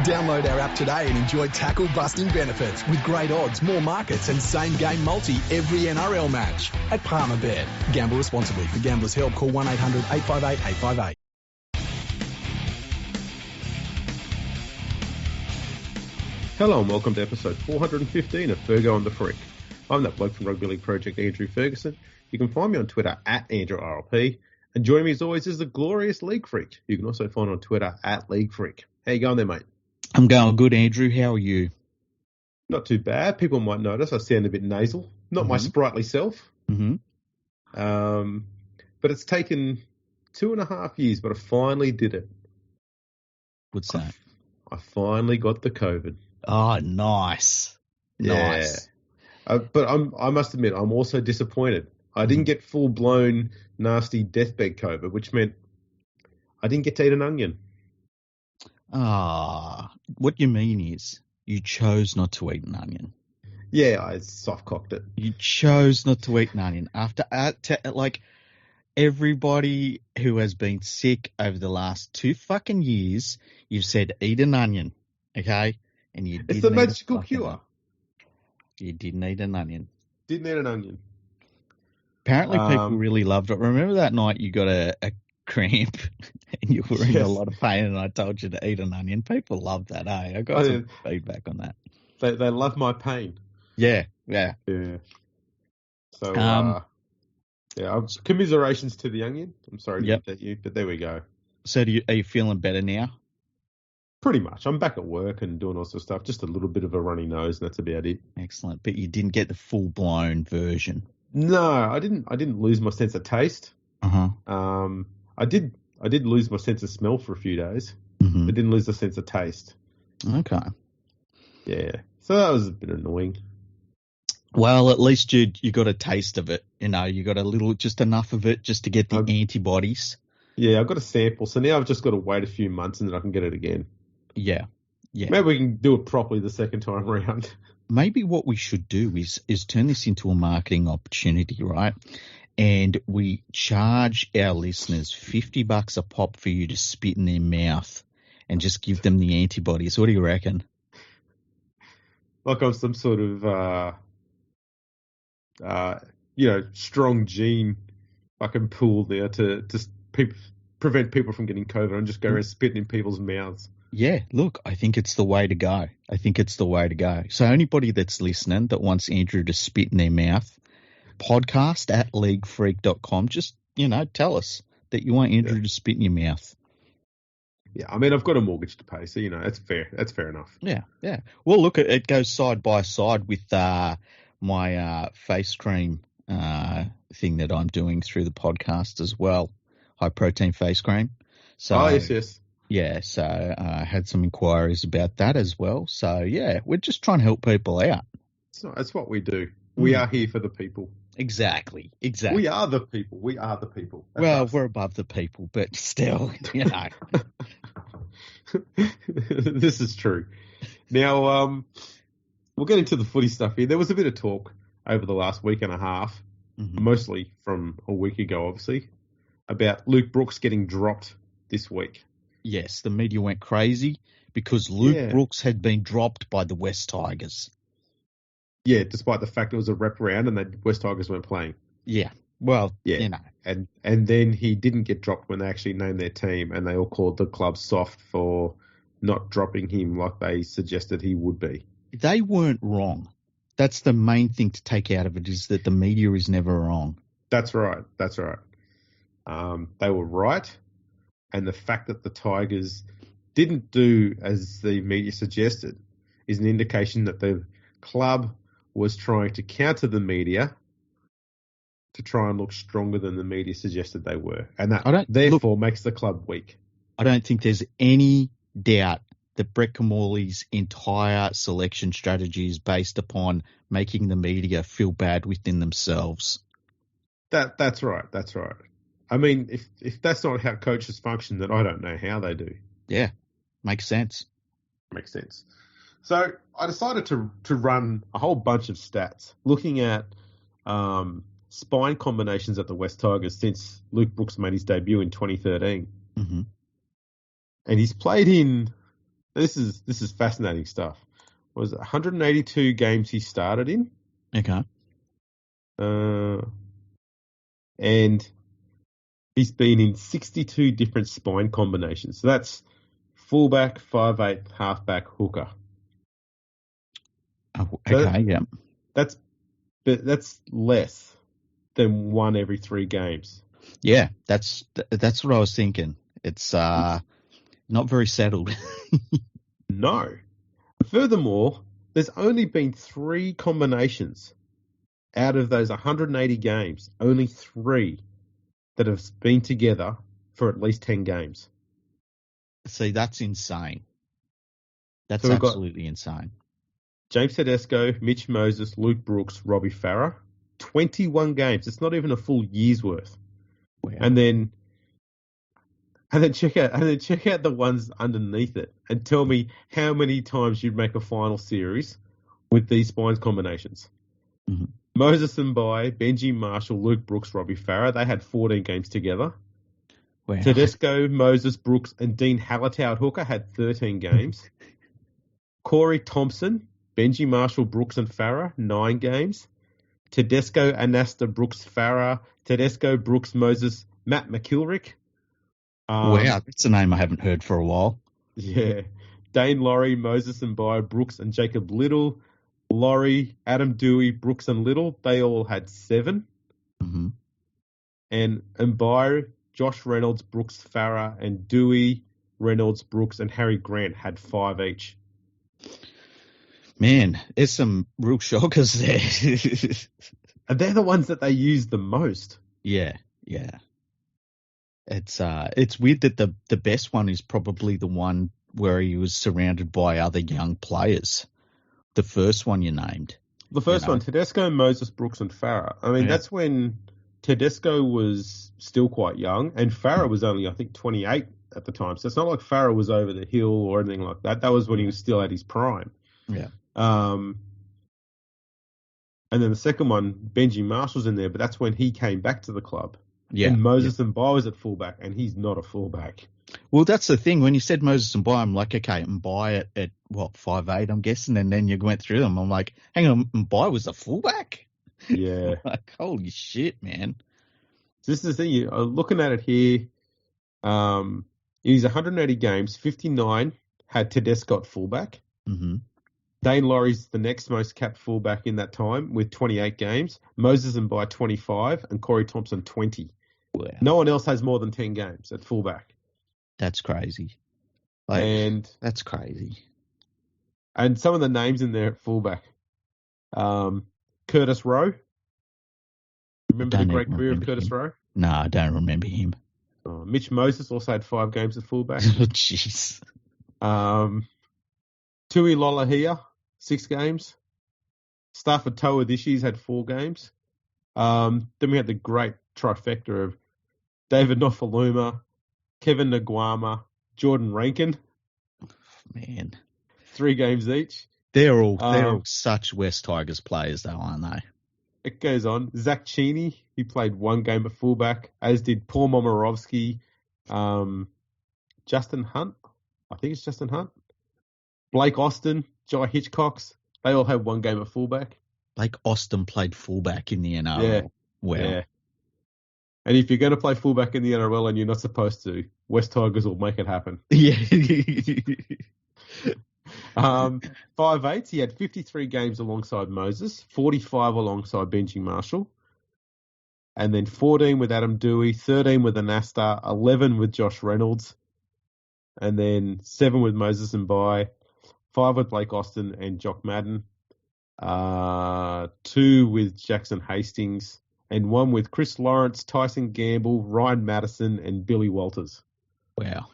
Download our app today and enjoy tackle-busting benefits with great odds, more markets and same-game multi every NRL match at Palmerbet. Gamble responsibly. For Gamblers' Help, call 1-800-858-858. Hello and welcome to episode 415 of Fergo on the Freak. I'm that bloke from Rugby League Project, Andrew Ferguson. You can find me on Twitter at AndrewRLP. And joining me as always is the glorious League Freak. You can also find on Twitter at League Freak. How you going there, mate? I'm going good, Andrew. How are you? Not too bad. People might notice I sound a bit nasal. Not my sprightly self. Mm-hmm. But it's taken 2.5 years, but I finally did it. What's that? I finally got the COVID. Oh, nice. Nice. Yeah. But I must admit, I'm also disappointed. I didn't get full-blown, nasty deathbed COVID, which meant I didn't get to eat an onion. What you mean is you chose not to eat an onion. Yeah, I soft-cocked it. You chose not to eat an onion. After, everybody who has been sick over the last 2 fucking years, you've said, eat an onion, okay? And you didn't. It's the magical cure. You didn't eat an onion. Didn't eat an onion. Apparently people really loved it. Remember that night you got a cramp and you were in a lot of pain and I told you to eat an onion? People loved that, eh? I got some feedback on that. They love my pain. Yeah. So, commiserations to the onion. I'm sorry to get that you, but there we go. So are you feeling better now? Pretty much. I'm back at work and doing all sorts of stuff. Just a little bit of a runny nose, and that's about it. Excellent. But you didn't get the full-blown version. No, I didn't lose my sense of taste. I did lose my sense of smell for a few days. Mm-hmm. I didn't lose the sense of taste. Okay. Yeah. So that was a bit annoying. Well, at least you got a taste of it. You know, you got just enough of it just to get the antibodies. Yeah, I've got a sample. So now I've just got to wait a few months and then I can get it again. Yeah. Maybe we can do it properly the second time around. Maybe what we should do is turn this into a marketing opportunity, right? And we charge our listeners $50 a pop for you to spit in their mouth and just give them the antibodies. What do you reckon? Like I'm some sort of, strong gene I can pull there to prevent people from getting COVID and just go around spitting in people's mouths. Yeah, look, I think it's the way to go. So anybody that's listening that wants Andrew to spit in their mouth, podcast at leaguefreak.com, just, tell us that you want Andrew to spit in your mouth. Yeah, I mean, I've got a mortgage to pay, so, that's fair. That's fair enough. Yeah. Well, look, it goes side by side with my face cream thing that I'm doing through the podcast as well, high-protein face cream. So, yes. Yeah, so I had some inquiries about that as well. So, yeah, we're just trying to help people out. So that's what we do. We are here for the people. Exactly. We are the people. That's well, us. We're above the people, but still, This is true. Now, we'll get into the footy stuff here. There was a bit of talk over the last week and a half, mostly from a week ago, obviously, about Luke Brooks getting dropped this week. Yes, the media went crazy because Luke Brooks had been dropped by the West Tigers. Yeah, despite the fact it was a wraparound and the West Tigers weren't playing. Yeah, well, And then he didn't get dropped when they actually named their team, and they all called the club soft for not dropping him like they suggested he would be. They weren't wrong. That's the main thing to take out of it, is that the media is never wrong. That's right. They were right. And the fact that the Tigers didn't do as the media suggested is an indication that the club was trying to counter the media to try and look stronger than the media suggested they were. And that therefore makes the club weak. I don't think there's any doubt that Brett Camorley's entire selection strategy is based upon making the media feel bad within themselves. That's right. I mean, if that's not how coaches function, then I don't know how they do. Yeah, makes sense. So I decided to run a whole bunch of stats looking at spine combinations at the West Tigers since Luke Brooks made his debut in 2013. Mm-hmm. And he's played in This is fascinating stuff. Was it 182 games he started in? Okay. And he's been in 62 different spine combinations. So that's fullback, 5'8", halfback, hooker. Oh, okay, yeah. That's less than one every 3 games. Yeah, that's what I was thinking. It's not very settled. No. Furthermore, there's only been 3 combinations out of those 180 games, only 3 that have been together for at least 10 games. See, that's insane. That's So we've got absolutely insane. James Tedesco, Mitch Moses, Luke Brooks, Robbie Farah. 21 games. It's not even a full year's worth. Wow. And then check out the ones underneath it and tell me how many times you'd make a final series with these spines combinations. Mm-hmm. Moses and Bai, Benji Marshall, Luke Brooks, Robbie Farah, they had 14 games together. Wow. Tedesco, Moses, Brooks, and Dean Hallertau at hooker had 13 games. Corey Thompson, Benji Marshall, Brooks, and Farah, 9 games. Tedesco, Anasta, Brooks, Farah, Tedesco, Brooks, Moses, Matt McKilrick. Wow, that's a name I haven't heard for a while. Yeah. Dane Laurie, Moses and Bai, Brooks and Jacob Little. Laurie, Adam Dewey, Brooks and Little, they all had 7. Mm-hmm. And Bai, Josh Reynolds, Brooks, Farah, and Dewey, Reynolds, Brooks, and Harry Grant had 5 each. Man, there's some real shockers there. And they're the ones that they use the most. Yeah. It's weird that the best one is probably the one where he was surrounded by other young players. The first one you named. The first one, Tedesco, Moses, Brooks, and Farah. I mean, that's when Tedesco was still quite young, and Farah was only, I think, 28 at the time. So it's not like Farah was over the hill or anything like that. That was when he was still at his prime. Yeah. And then the second one, Benji Marshall's in there, but that's when he came back to the club. Yeah. And Moses and Bai was at fullback, and he's not a fullback. Well, that's the thing. When you said Moses and Bai, I'm like, okay, and Bai at what, 5'8", I'm guessing, and then you went through them. I'm like, hang on, and Bai was a fullback? Yeah. Like, holy shit, man. So this is the thing. You're looking at it here. In his 180 games, 59 had Tedesco at fullback. Mm-hmm. Dane Laurie's the next most capped fullback in that time with 28 games. Moses and Bai 25 and Corey Thompson 20. Wow. No one else has more than 10 games at fullback. That's crazy. That's crazy. And some of the names in there at fullback. Curtis Rowe. Remember the great career of Curtis Rowe? No, I don't remember him. Mitch Moses also had 5 games at fullback. Oh, jeez. Tui Lolohea, 6 games. Stafford Toa-Dishes had 4 games. Then we had the great trifecta of David Nofaluma, Kevin Naguama, Jordan Rankin. Man. 3 games each. They're all such West Tigers players, though, aren't they? It goes on. Zach Cheney, he played 1 game at fullback, as did Paul Momirovski, Justin Hunt. I think it's Justin Hunt. Blake Austin, Jai Hitchcocks, they all had 1 game at fullback. Blake Austin played fullback in the NRL. Yeah. Wow. Yeah. And if you're going to play fullback in the NRL and you're not supposed to, West Tigers will make it happen. Yeah. 5'8", he had 53 games alongside Moses, 45 alongside Benji Marshall, and then 14 with Adam Dewey, 13 with Anasta, 11 with Josh Reynolds, and then 7 with Moses and Bai, 5 with Blake Austin and Jock Madden, 2 with Jackson Hastings, and 1 with Chris Lawrence, Tyson Gamble, Ryan Madison, and Billy Walters. Wow.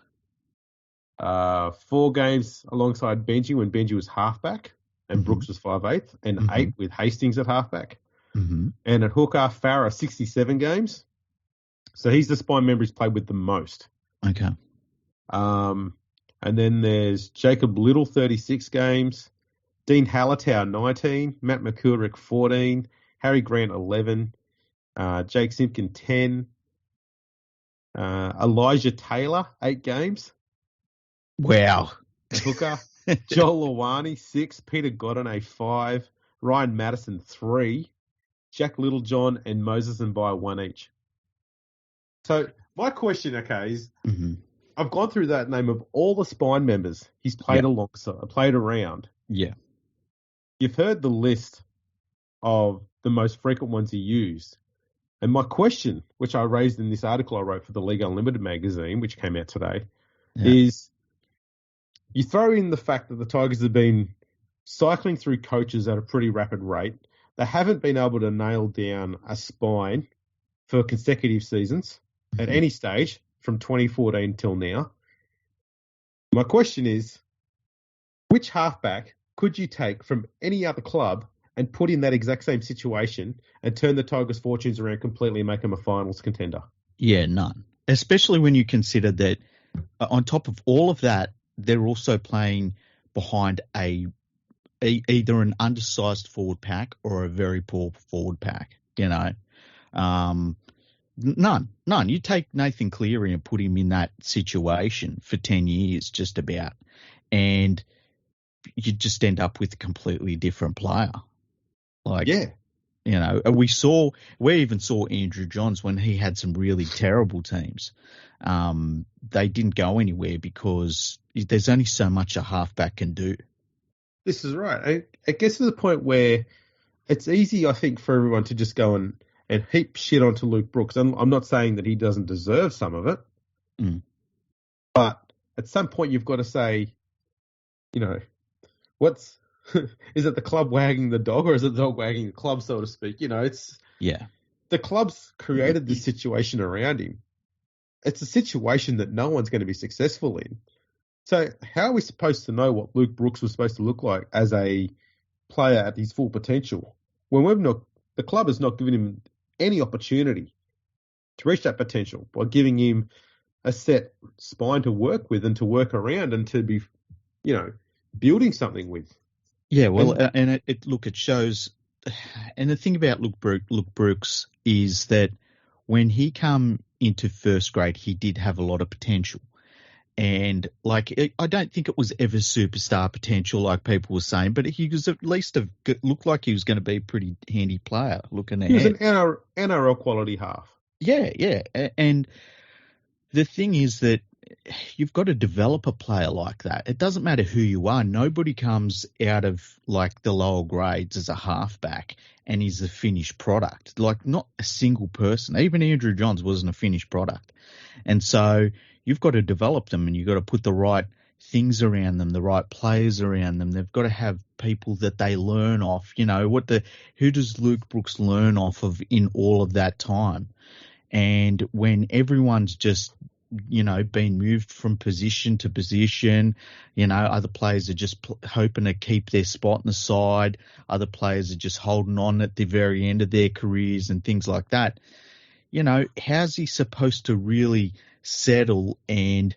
4 games alongside Benji when Benji was halfback and Brooks was 5'8", and 8 with Hastings at halfback. Mm-hmm. And at hooker, Farah, 67 games. So he's the spine member he's played with the most. Okay. And then there's Jacob Little, 36 games. Dean Hallertau, 19. Matt McKilrick, 14. Harry Grant, 11. Jake Simpkin, 10. Elijah Taylor, 8 games. Wow. hooker. Joel Lawani, 6. Peter Godinay, 5. Ryan Madison, 3. Jack Littlejohn and Moses and By 1 each. So my question, okay, is I've gone through that name of all the spine members he's played alongside, played around. Yeah. You've heard the list of the most frequent ones he used. And my question, which I raised in this article I wrote for the League Unlimited magazine, which came out today, is you throw in the fact that the Tigers have been cycling through coaches at a pretty rapid rate. They haven't been able to nail down a spine for consecutive seasons at any stage from 2014 till now. My question is, which halfback could you take from any other club and put in that exact same situation and turn the Tigers' fortunes around completely and make them a finals contender? Yeah, none. Especially when you consider that on top of all of that, they're also playing behind either an undersized forward pack or a very poor forward pack, you know. None. You take Nathan Cleary and put him in that situation for 10 years just about, and you just end up with a completely different player. Like, you know, we even saw Andrew Johns when he had some really terrible teams. They didn't go anywhere because there's only so much a halfback can do. This is right. It gets to the point where it's easy, I think, for everyone to just go and heap shit onto Luke Brooks. And I'm not saying that he doesn't deserve some of it, but at some point you've got to say, you know, is it the club wagging the dog or is it the dog wagging the club, so to speak? You know, the club's created this situation around him. It's a situation that no one's going to be successful in. So how are we supposed to know what Luke Brooks was supposed to look like as a player at his full potential when the club has not given him any opportunity to reach that potential by giving him a set spine to work with and to work around and to be, you know, building something with? Yeah, well, and it shows. And the thing about Luke Brooks is that when he come into first grade, he did have a lot of potential. And like, I don't think it was ever superstar potential like people were saying, but he was at least looked like he was going to be a pretty handy player looking ahead. He was an NRL quality half. Yeah. And the thing is that you've got to develop a player like that. It doesn't matter who you are. Nobody comes out of like the lower grades as a halfback and is a finished product. Like, not a single person. Even Andrew Johns wasn't a finished product. And so you've got to develop them and you've got to put the right things around them, the right players around them. They've got to have people that they learn off. You know, who does Luke Brooks learn off of in all of that time? And when everyone's just, you know, being moved from position to position, you know, other players are just hoping to keep their spot in the side. Other players are just holding on at the very end of their careers and things like that. You know, how's he supposed to really settle and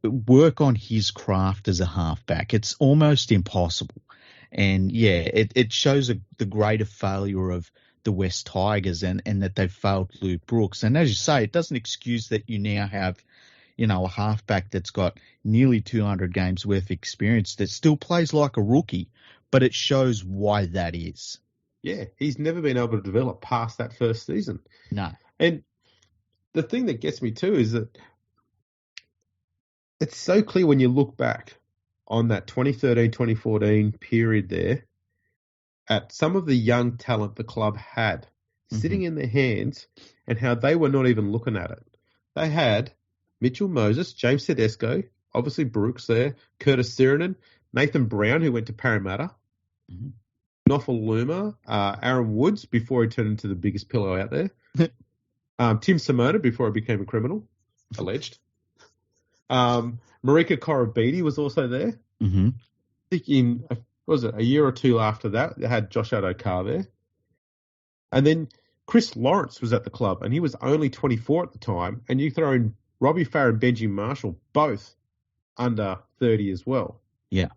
work on his craft as a halfback? It's almost impossible. And yeah, it shows the greater failure of the West Tigers and that they've failed Luke Brooks. And as you say, it doesn't excuse that you now have, you know, a halfback that's got nearly 200 games worth of experience that still plays like a rookie, but it shows why that is. Yeah, he's never been able to develop past that first season. No. And the thing that gets me too is that it's so clear when you look back on that 2013-2014 period there at some of the young talent the club had sitting in their hands and how they were not even looking at it. They had Mitchell Moses, James Tedesco, obviously Brooks there, Curtis Sirenen, Nathan Brown, who went to Parramatta, Noffel Luma, Aaron Woods before he turned into the biggest pillow out there, Tim Simona before he became a criminal, alleged. Marika Korobidi was also there. I think in, a year or two after that, they had Josh Adokar there. And then Chris Lawrence was at the club, and he was only 24 at the time. And you throw in Robbie Farah and Benji Marshall, both under 30 as well. Yeah.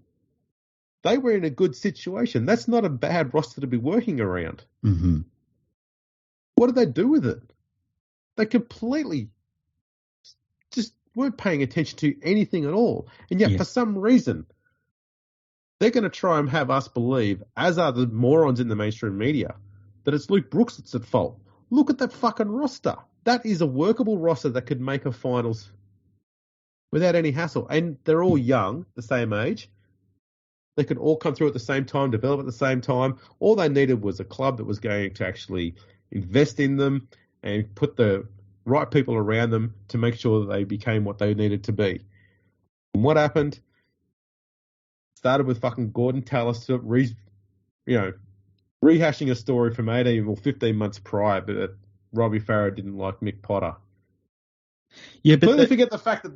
They were in a good situation. That's not a bad roster to be working around. What did they do with it? They completely just weren't paying attention to anything at all. And yet, for some reason, they're going to try and have us believe, as are the morons in the mainstream media, that it's Luke Brooks that's at fault. Look at that fucking roster. That is a workable roster that could make a finals without any hassle. And they're all young, the same age. They could all come through at the same time, develop at the same time. All they needed was a club that was going to actually invest in them and put the right people around them to make sure that they became what they needed to be. And what happened? Started with fucking Gordon Tallis, rehashing a story from 18 or 15 months prior, but Robbie Farah didn't like Mick Potter. Yeah, but completely forget the fact that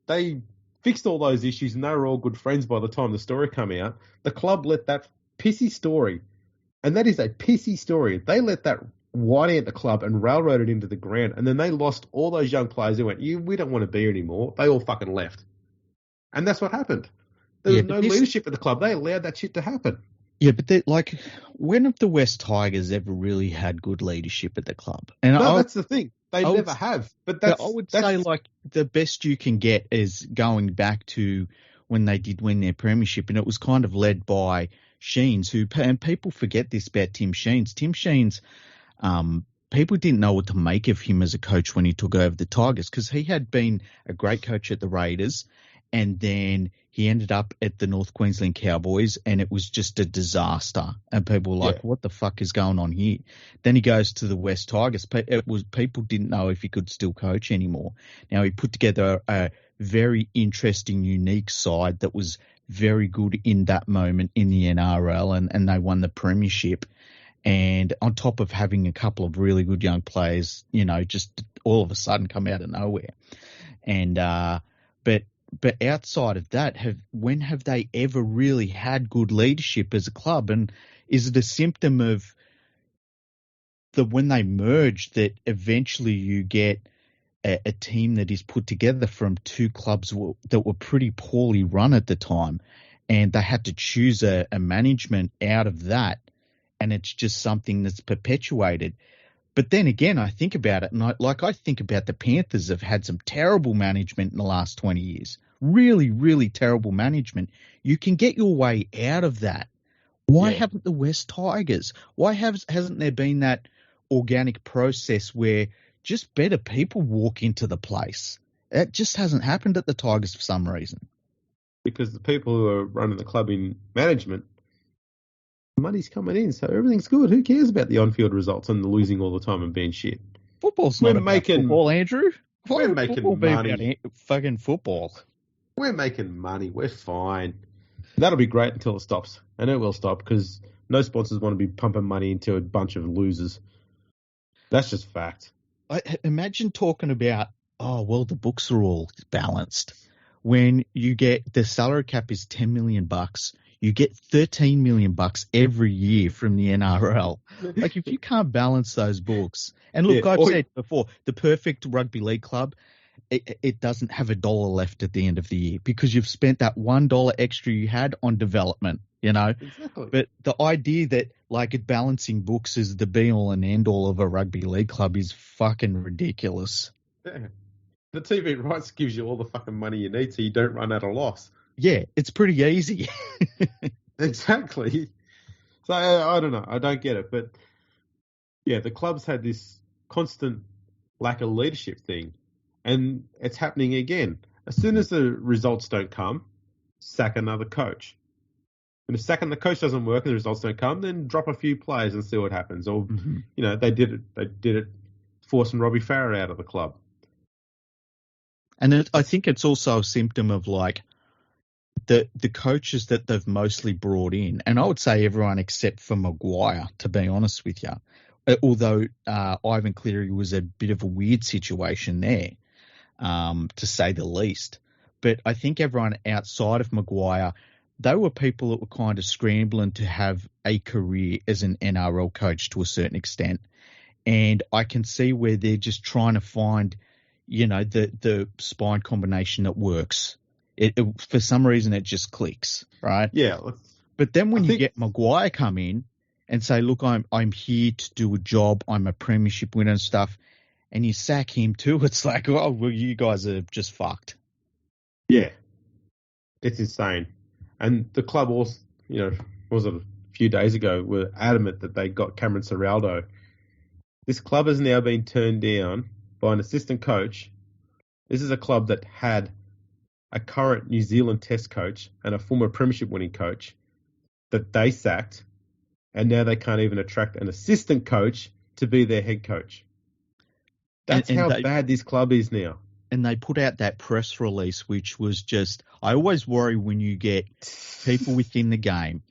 they fixed all those issues and they were all good friends by the time the story came out. The club let that pissy story, and that is a pissy story, they let that white ant the club and railroaded into the ground, and then they lost all those young players who went, we don't want to be here anymore. They all fucking left. And that's what happened. There was no leadership at the club. They allowed that shit to happen. Yeah, but when have the West Tigers ever really had good leadership at the club? And no, that's the thing. They never have. But I would say the best you can get is going back to when they did win their premiership, and it was kind of led by Sheens, and people forget this about Tim Sheens. Tim Sheens, people didn't know what to make of him as a coach when he took over the Tigers, because he had been a great coach at the Raiders, and then he ended up at the North Queensland Cowboys, and it was just a disaster. And people were like, what the fuck is going on here? Then he goes to the West Tigers. People didn't know if he could still coach anymore. Now, he put together a very interesting, unique side that was very good in that moment in the NRL, and they won the premiership. And on top of having a couple of really good young players, just all of a sudden come out of nowhere. And But outside of that, when have they ever really had good leadership as a club? And is it a symptom of when they merged that eventually you get a team that is put together from two clubs that were pretty poorly run at the time, and they had to choose a management out of that, and it's just something that's perpetuated? But then again, I think about it, and I think about the Panthers have had some terrible management in the last 20 years. Really, really terrible management. You can get your way out of that. Why haven't the West Tigers? Why hasn't there been that organic process where just better people walk into the place? That just hasn't happened at the Tigers for some reason. Because the people who are running the club in management, money's coming in, so everything's good. Who cares about the on-field results and the losing all the time and being shit? Football's not about football, Andrew. We're making money. Fucking football. We're making money. We're fine. That'll be great until it stops. And it will stop because no sponsors want to be pumping money into a bunch of losers. That's just fact. Imagine talking about, the books are all balanced. When you get the salary cap is $10 million, you get $13 million every year from the NRL. Like, if you can't balance those books, and look, I've said before, the perfect rugby league club, it doesn't have $1 left at the end of the year because you've spent that $1 extra you had on development, Exactly. But the idea that balancing books is the be all and end all of a rugby league club is fucking ridiculous. Yeah. The TV rights gives you all the fucking money you need so you don't run at a loss. Yeah, it's pretty easy. Exactly. So I don't know. I don't get it. But yeah, the club's had this constant lack of leadership thing. And it's happening again. As soon as the results don't come, sack another coach. And if sacking the coach doesn't work and the results don't come, then drop a few players and see what happens. Or, they did it. They did it forcing Robbie Farah out of the club. And I think it's also a symptom of the coaches that they've mostly brought in. And I would say everyone except for Maguire, to be honest with you. Although Ivan Cleary was a bit of a weird situation there. To say the least. But I think everyone outside of Maguire, they were people that were kind of scrambling to have a career as an NRL coach to a certain extent. And I can see where they're just trying to find, the spine combination that works. For some reason, it just clicks, right? Yeah. But then when you get Maguire come in and say, look, I'm here to do a job, I'm a premiership winner and stuff, and you sack him too, it's like, you guys are just fucked. Yeah. It's insane. And the club also, was it a few days ago, were adamant that they got Cameron Ciraldo. This club has now been turned down by an assistant coach. This is a club that had a current New Zealand Test coach and a former Premiership winning coach that they sacked, and now they can't even attract an assistant coach to be their head coach. That's how bad this club is now. And they put out that press release, which was just, I always worry when you get people within the game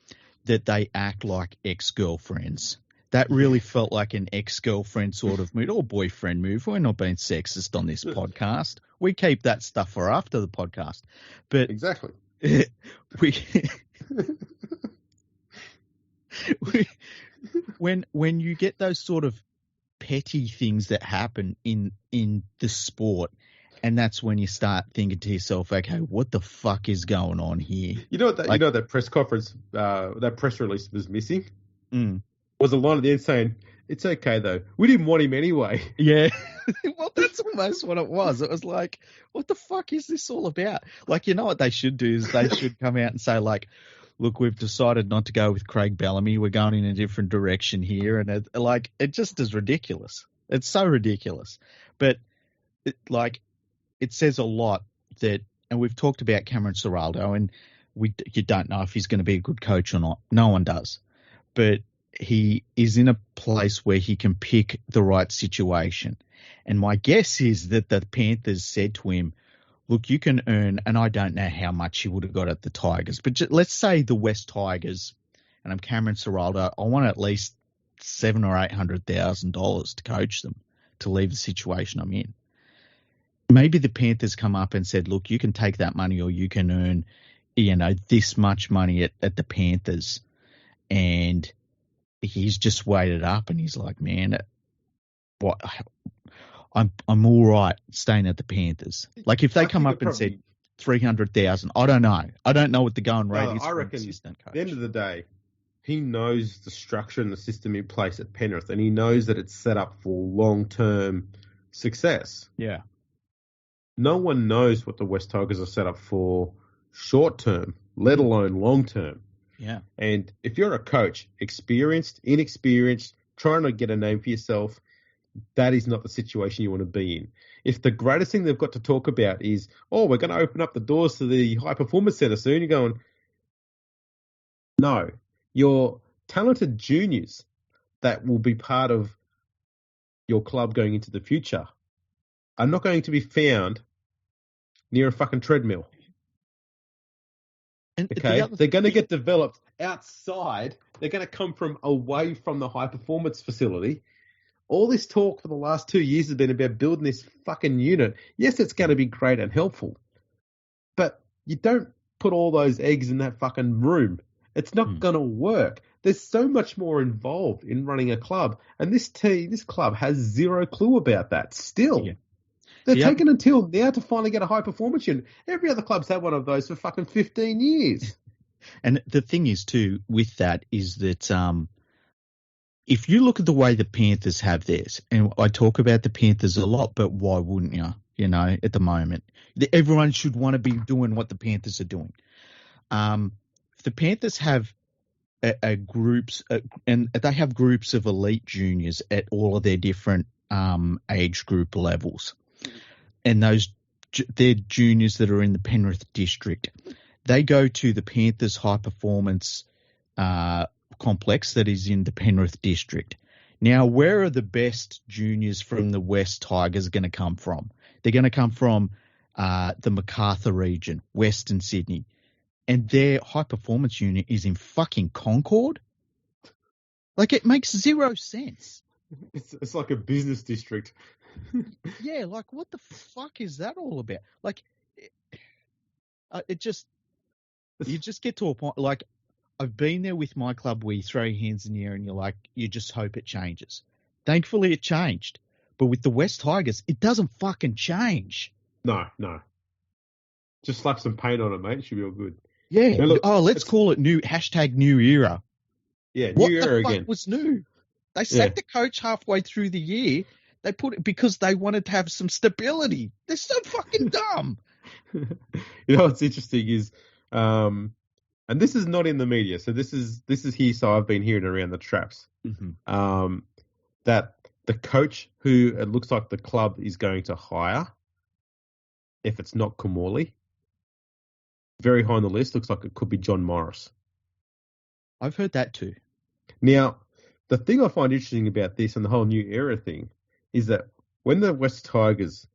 that they act like ex-girlfriends. That really felt like an ex-girlfriend sort of mood or boyfriend move. We're not being sexist on this podcast. We keep that stuff for after the podcast. But exactly. When you get those sort of petty things that happen in the sport, and that's when you start thinking to yourself, okay, what the fuck is going on here? You know what that press conference, that press release was missing? Mm. Was a line at the end saying, "It's okay though. We didn't want him anyway." Yeah. Well, that's almost what it was. It was like, what the fuck is this all about? Like, you know what they should do is they should come out and say, like, look, we've decided not to go with Craig Bellamy. We're going in a different direction here. And it just is ridiculous. It's so ridiculous. But it says a lot that, and we've talked about Cameron Ciraldo, and you don't know if he's going to be a good coach or not. No one does. But he is in a place where he can pick the right situation. And my guess is that the Panthers said to him, look, you can earn, and I don't know how much he would have got at the Tigers, but let's say the West Tigers, and I'm Cameron Ciraldo, I want at least $700,000 or $800,000 to coach them to leave the situation I'm in. Maybe the Panthers come up and said, look, you can take that money or you can earn, this much money at the Panthers. And he's just weighed it up and he's like, man, what? I'm all right staying at the Panthers. Like if they come up and said 300,000, I don't know. I don't know what the going rate is. I reckon at the end of the day, he knows the structure and the system in place at Penrith, and he knows that it's set up for long-term success. Yeah. No one knows what the West Tigers are set up for short-term, let alone long-term. Yeah. And if you're a coach, experienced, inexperienced, trying to get a name for yourself, that is not the situation you want to be in. If the greatest thing they've got to talk about is, we're going to open up the doors to the high performance center soon, you're going, no, your talented juniors that will be part of your club going into the future are not going to be found near a fucking treadmill. And okay, they're going to get developed outside. They're going to come from away from the high performance facility. All this talk for the last 2 years has been about building this fucking unit. Yes, it's going to be great and helpful, but you don't put all those eggs in that fucking room. It's not going to work. There's so much more involved in running a club, and this club has zero clue about that still. Yeah. They're taking until now to finally get a high performance unit. Every other club's had one of those for fucking 15 years. And the thing is too with that is that if you look at the way the Panthers have theirs, and I talk about the Panthers a lot, but why wouldn't you? At the moment, everyone should want to be doing what the Panthers are doing. The Panthers have groups, and they have groups of elite juniors at all of their different age group levels, and they're juniors that are in the Penrith district. They go to the Panthers high performance complex that is in the Penrith district. Now, where are the best juniors from the West Tigers going to come from? They're going to come from the Macarthur region, Western Sydney. And their high performance unit is in fucking Concord. Like, it makes zero sense. It's like a business district. Yeah, like, what the fuck is that all about? Like, you just get to a point, like, I've been there with my club where you throw your hands in the air and you're like, you just hope it changes. Thankfully, it changed. But with the West Tigers, it doesn't fucking change. No. Just slap some paint on it, mate. It should be all good. Yeah. Now, look, let's call it new era. Yeah, new era again. What the fuck was new? They sacked the coach halfway through the year. They put it because they wanted to have some stability. They're so fucking dumb. What's interesting is and this is not in the media, so this is hearsay I've been hearing around the traps. Mm-hmm. That the coach who it looks like the club is going to hire, if it's not Kamali, very high on the list, looks like it could be John Morris. I've heard that too. Now, the thing I find interesting about this and the whole new era thing is that when the West Tigers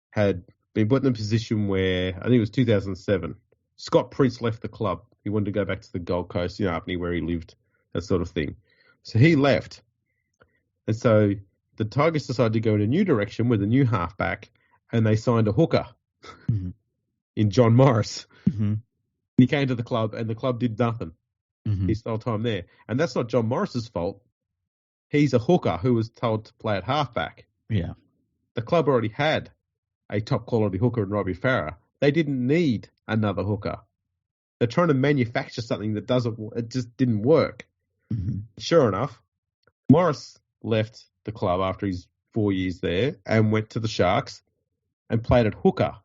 had been put in a position where, I think it was 2007, Scott Prince left the club. He wanted to go back to the Gold Coast, up near where he lived, that sort of thing. So he left. And so the Tigers decided to go in a new direction with a new halfback, and they signed a hooker in John Morris. Mm-hmm. He came to the club, and the club did nothing his whole time there. And that's not John Morris's fault. He's a hooker who was told to play at halfback. Yeah. The club already had a top-quality hooker in Robbie Farah. They didn't need another hooker. They're trying to manufacture something that it just didn't work. Mm-hmm. Sure enough, Morris left the club after his 4 years there and went to the Sharks and played at hooker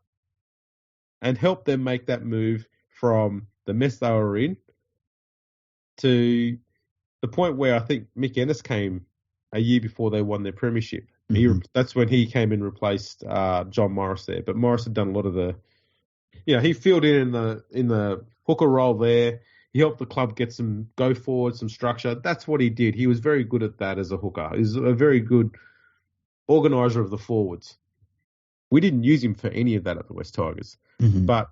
and helped them make that move from the mess they were in to the point where I think Mick Ennis came a year before they won their premiership. Mm-hmm. That's when he came and replaced John Morris there. But Morris had done a lot of the, he filled in the hooker role there. He helped the club get some go forward, some structure. That's what he did. He was very good at that as a hooker. He was a very good organiser of the forwards. We didn't use him for any of that at the West Tigers. Mm-hmm. But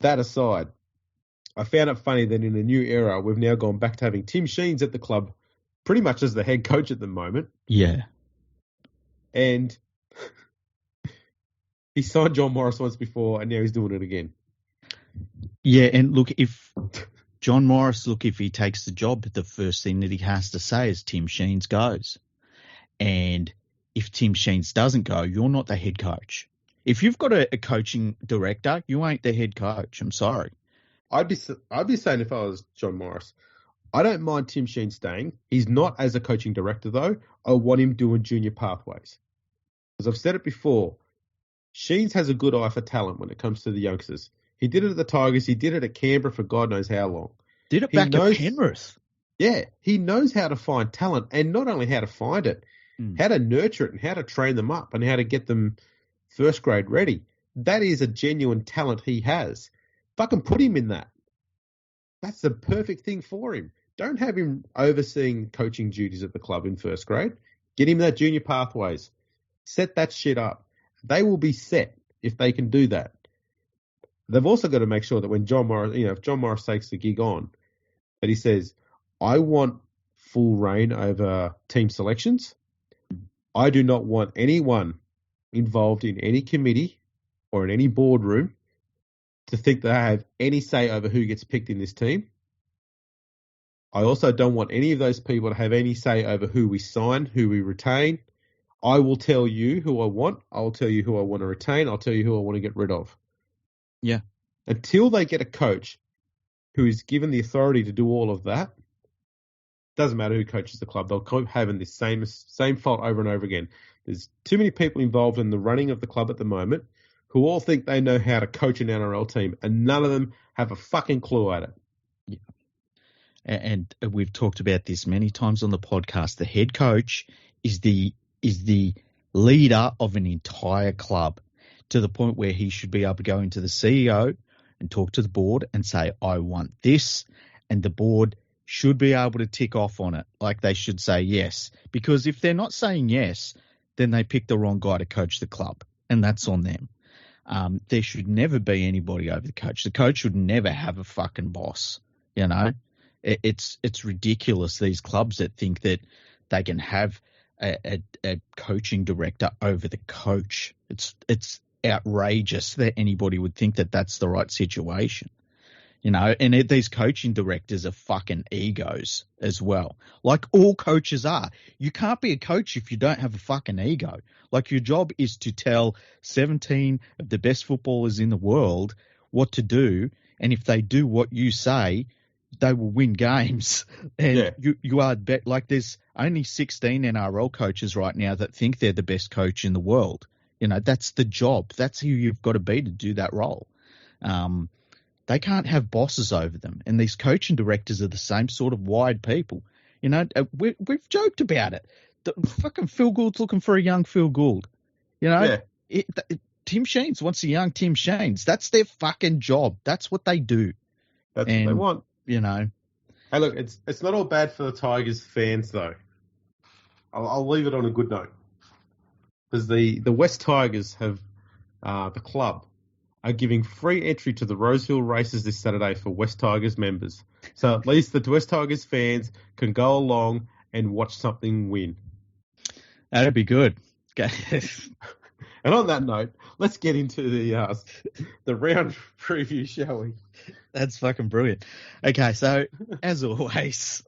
that aside, I found it funny that in a new era, we've now gone back to having Tim Sheens at the club pretty much as the head coach at the moment. Yeah. And he signed John Morris once before, and now he's doing it again. Yeah, and look, if John Morris, if he takes the job, the first thing that he has to say is Tim Sheens goes. And if Tim Sheens doesn't go, you're not the head coach. If you've got a coaching director, you ain't the head coach. I'm sorry. I'd be saying if I was John Morris, I don't mind Tim Sheens staying. He's not as a coaching director, though. I want him doing junior pathways. As I've said it before, Sheens has a good eye for talent when it comes to the youngsters. He did it at the Tigers. He did it at Canberra for God knows how long. Did it back at Penrith. Yeah, he knows how to find talent, and not only how to find it, how to nurture it and how to train them up and how to get them first grade ready. That is a genuine talent he has. Fucking put him in that. That's the perfect thing for him. Don't have him overseeing coaching duties at the club in first grade. Get him that junior pathways. Set that shit up. They will be set if they can do that. They've also got to make sure that when John Morris, if John Morris takes the gig on, that he says, I want full reign over team selections. I do not want anyone involved in any committee or in any boardroom to think they have any say over who gets picked in this team. I also don't want any of those people to have any say over who we sign, who we retain. I will tell you who I want. I'll tell you who I want to retain. I'll tell you who I want to get rid of. Yeah. Until they get a coach who is given the authority to do all of that, doesn't matter who coaches the club. They'll keep having this same fault over and over again. There's too many people involved in the running of the club at the moment who all think they know how to coach an NRL team, and none of them have a fucking clue at it. Yeah. And we've talked about this many times on the podcast. The head coach is the leader of an entire club, to the point where he should be able to go into the CEO and talk to the board and say, I want this, and the board should be able to tick off on it. Like, they should say yes, because if they're not saying yes, then they pick the wrong guy to coach the club, and that's on them. There should never be anybody over the coach. The coach should never have a fucking boss. It's ridiculous, these clubs that think that they can have a coaching director over the coach. It's outrageous that anybody would think that that's the right situation. And these coaching directors are fucking egos as well. Like all coaches are. You can't be a coach if you don't have a fucking ego. Like, your job is to tell 17 of the best footballers in the world what to do. And if they do what you say, they will win games. And you are like, there's only 16 NRL coaches right now that think they're the best coach in the world. That's the job. That's who you've got to be to do that role. They can't have bosses over them. And these coaching directors are the same sort of wide people. You know, we've joked about it. Fucking Phil Gould's looking for a young Phil Gould. You know, Tim Sheens wants a young Tim Sheens. That's their fucking job. That's what they do. That's what they want. You know. Hey, look, it's not all bad for the Tigers fans, though. I'll leave it on a good note. Because the West Tigers have, the club, are giving free entry to the Rosehill races this Saturday for West Tigers members. So at least the West Tigers fans can go along and watch something win. That'd be good. And on that note, let's get into the round preview, shall we? That's fucking brilliant. Okay, so as always,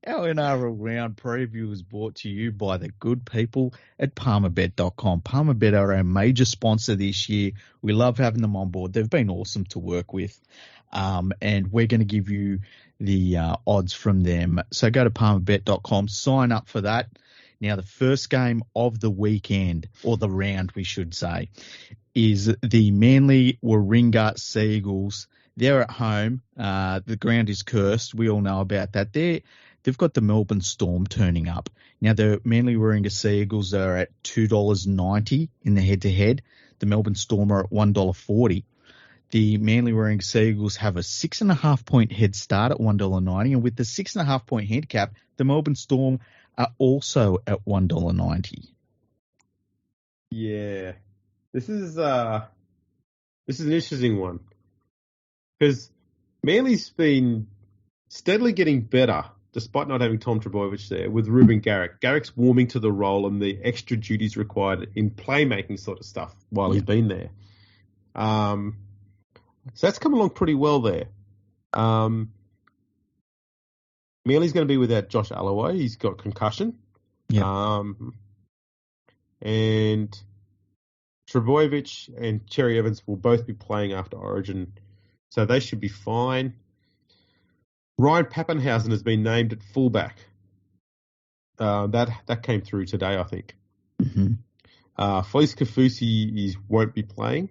our NRL round preview is brought to you by the good people at Palmerbet.com. Palmerbet are our major sponsor this year. We love having them on board. They've been awesome to work with. And we're going to give you the odds from them. So go to Palmerbet.com, sign up for that. Now, the first game of the weekend, or the round, we should say, is the Manly Warringah Seagulls. They're at home. The ground is cursed. We all know about that. They've got the Melbourne Storm turning up. Now, the Manly Warringah Seagulls are at $2.90 in the head-to-head. The Melbourne Storm are at $1.40. The Manly Warringah Seagulls have a 6.5-point head start at $1.90. And with the 6.5-point handicap, the Melbourne Storm are also at $1.90. Yeah. This is an interesting one. Because Manly's been steadily getting better, despite not having Tom Trbojevic there, with Ruben Garrick. Garrick's warming to the role and the extra duties required in playmaking sort of stuff while he's been there. So that's come along pretty well there. Manly's going to be without Josh Alloway. He's got concussion. Yeah. And Trbojevic and Cherry Evans will both be playing after Origin, so they should be fine. Ryan Pappenhausen has been named at fullback. That came through today, I think. Mm-hmm. Felice Kafusi won't be playing.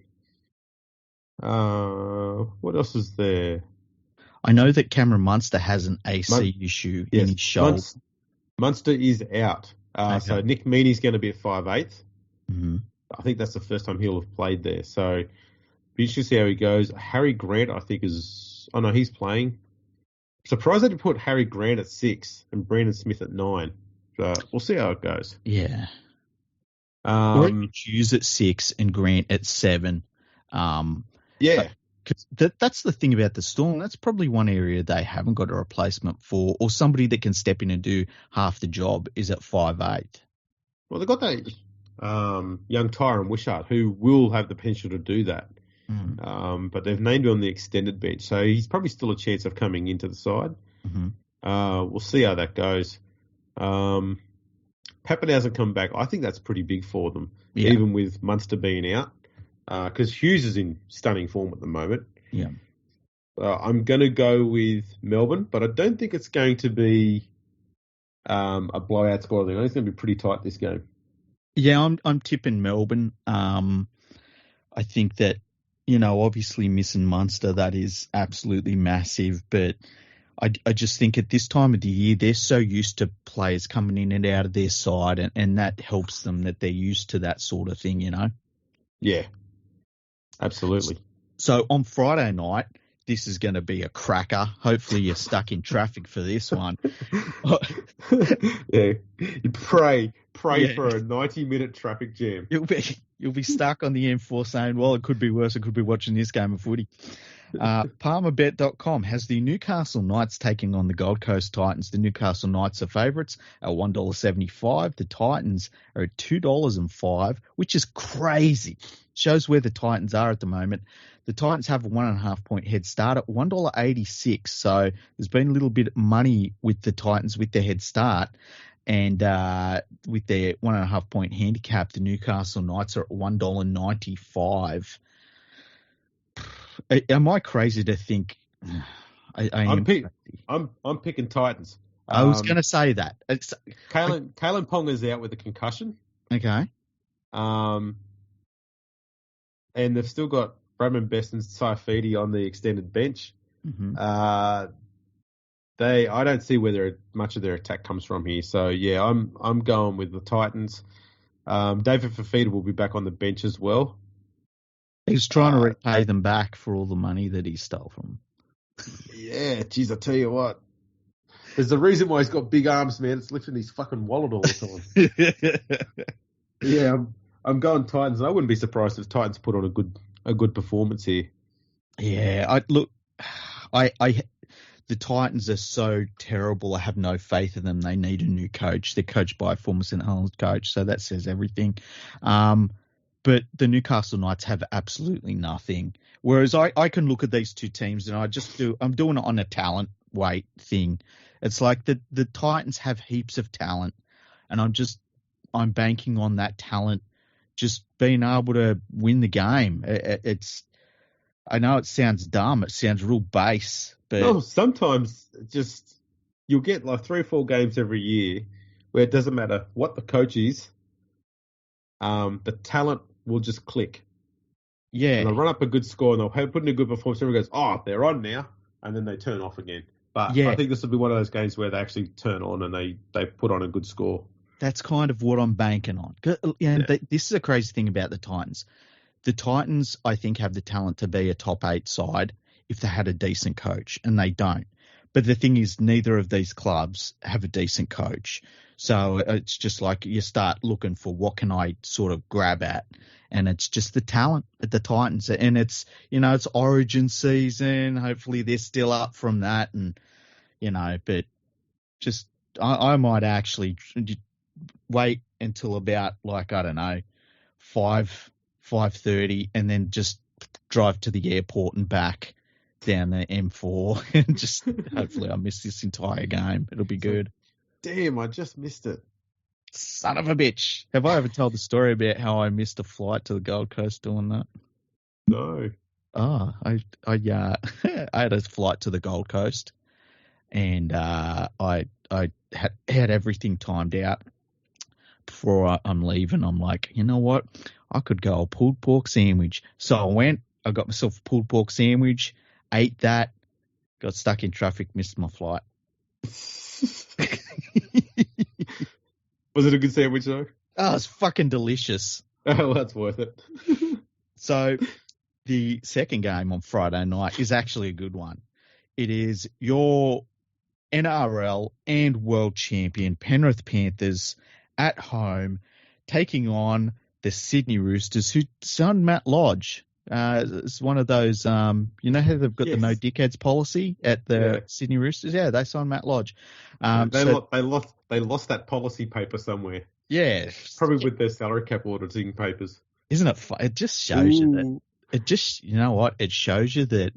What else is there? I know that Cameron Munster has an AC issue in his shoulder. Munster is out. Okay. So Nick Meaney's going to be at 5'8". Mm-hmm. I think that's the first time he'll have played there. So be interesting to see how he goes. Harry Grant, I think, is... Oh, no, he's playing. Surprised they didn't put Harry Grant at 6 and Brandon Smith at 9. So we'll see how it goes. Yeah. Or Hughes at 6 and Grant at 7. Yeah. Because that's the thing about the Storm. That's probably one area they haven't got a replacement for, or somebody that can step in and do half the job is at 5'8". Well, they've got that young Tyron Wishart who will have the potential to do that. But they've named him on the extended bench, so he's probably still a chance of coming into the side. Mm-hmm. We'll see how that goes. Pappenhausen come back. I think that's pretty big for them, even with Munster being out. Because Hughes is in stunning form at the moment. Yeah. I'm going to go with Melbourne, but I don't think it's going to be a blowout score. I think it's going to be pretty tight this game. Yeah, I'm tipping Melbourne. I think that, obviously missing Munster, that is absolutely massive. But I just think at this time of the year, they're so used to players coming in and out of their side, and that helps them that they're used to that sort of thing, Yeah. Absolutely. So on Friday night, this is going to be a cracker. Hopefully you're stuck in traffic for this one. Yeah. You pray for a 90-minute traffic jam. You'll be stuck on the M4 saying, well, it could be worse. I could be watching this game of footy. Palmerbet.com has the Newcastle Knights taking on the Gold Coast Titans. The Newcastle Knights are favourites at $1.75. The Titans are at $2.05, which is crazy. Shows where the Titans are at the moment. The Titans have a 1.5-point head start at $1.86. So there's been a little bit of money with the Titans with their head start. And with their 1.5-point handicap, the Newcastle Knights are at $1.95. Am I crazy to think? I'm picking Titans. I was going to say that. Kalen Ponga's out with a concussion. Okay. And they've still got Bradman Best and Saifidi on the extended bench. Mm-hmm. I don't see where much of their attack comes from here. So yeah, I'm going with the Titans. David Fafita will be back on the bench as well. He's trying to repay them back for all the money that he stole from them. Yeah, geez, I tell you what. There's a reason why he's got big arms, man. It's lifting his fucking wallet all the time. Yeah, I'm going Titans, and I wouldn't be surprised if Titans put on a good performance here. Yeah, the Titans are so terrible. I have no faith in them. They need a new coach. They're coached by a former St. Helens coach, so that says everything. But the Newcastle Knights have absolutely nothing. Whereas I can look at these two teams and I'm doing it on a talent weight thing. It's like the Titans have heaps of talent, and I'm banking on that talent just being able to win the game. I know it sounds dumb. It sounds real base, but no, sometimes you'll get like 3 or 4 games every year where it doesn't matter what the coach is, the talent will just click. Yeah, and they'll run up a good score and they'll put in a good performance. Everyone goes, "Oh, they're on now," and then they turn off again. But yeah. I think this will be one of those games where they actually turn on and they put on a good score. That's kind of what I'm banking on. This is a crazy thing about the Titans. The Titans, I think, have the talent to be a top 8 side if they had a decent coach, and they don't. But the thing is, neither of these clubs have a decent coach. So it's just like you start looking for what can I sort of grab at, and it's just the talent at the Titans. And it's Origin season. Hopefully they're still up from that, and but just I might actually wait until about 5:30 and then just drive to the airport and back down the M4 and just hopefully I miss this entire game. It'll be good. Damn, I just missed it. Son of a bitch. Have I ever told the story about how I missed a flight to the Gold Coast doing that? No. Oh, I had a flight to the Gold Coast, and I had everything timed out before I'm leaving. I'm like, you know what? I could go a pulled pork sandwich. So I went, I got myself a pulled pork sandwich, ate that, got stuck in traffic, missed my flight. Was it a good sandwich though? Oh, it's fucking delicious. Oh, well, that's worth it. So the second game on Friday night is actually a good one. It is your NRL and world champion Penrith Panthers at home taking on the Sydney Roosters, who signed Matt Lodge. It's one of those, how they've got the no dickheads policy at the Sydney Roosters? Yeah, they signed Matt Lodge. They lost that policy paper somewhere. Yeah. Probably with their salary cap auditing papers. Isn't it fun? It just shows you that. It just, you know what? It shows you that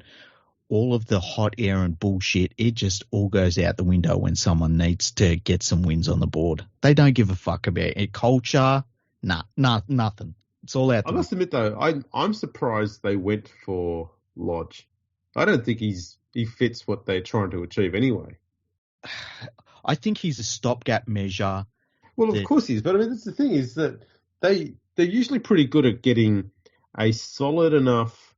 all of the hot air and bullshit, it just all goes out the window when someone needs to get some wins on the board. They don't give a fuck about it. Culture, nothing. It's all out. I must admit though, I'm surprised they went for Lodge. I don't think he fits what they're trying to achieve anyway. I think he's a stopgap measure. Well, of course he is, but I mean that's the thing is that they're usually pretty good at getting a solid enough,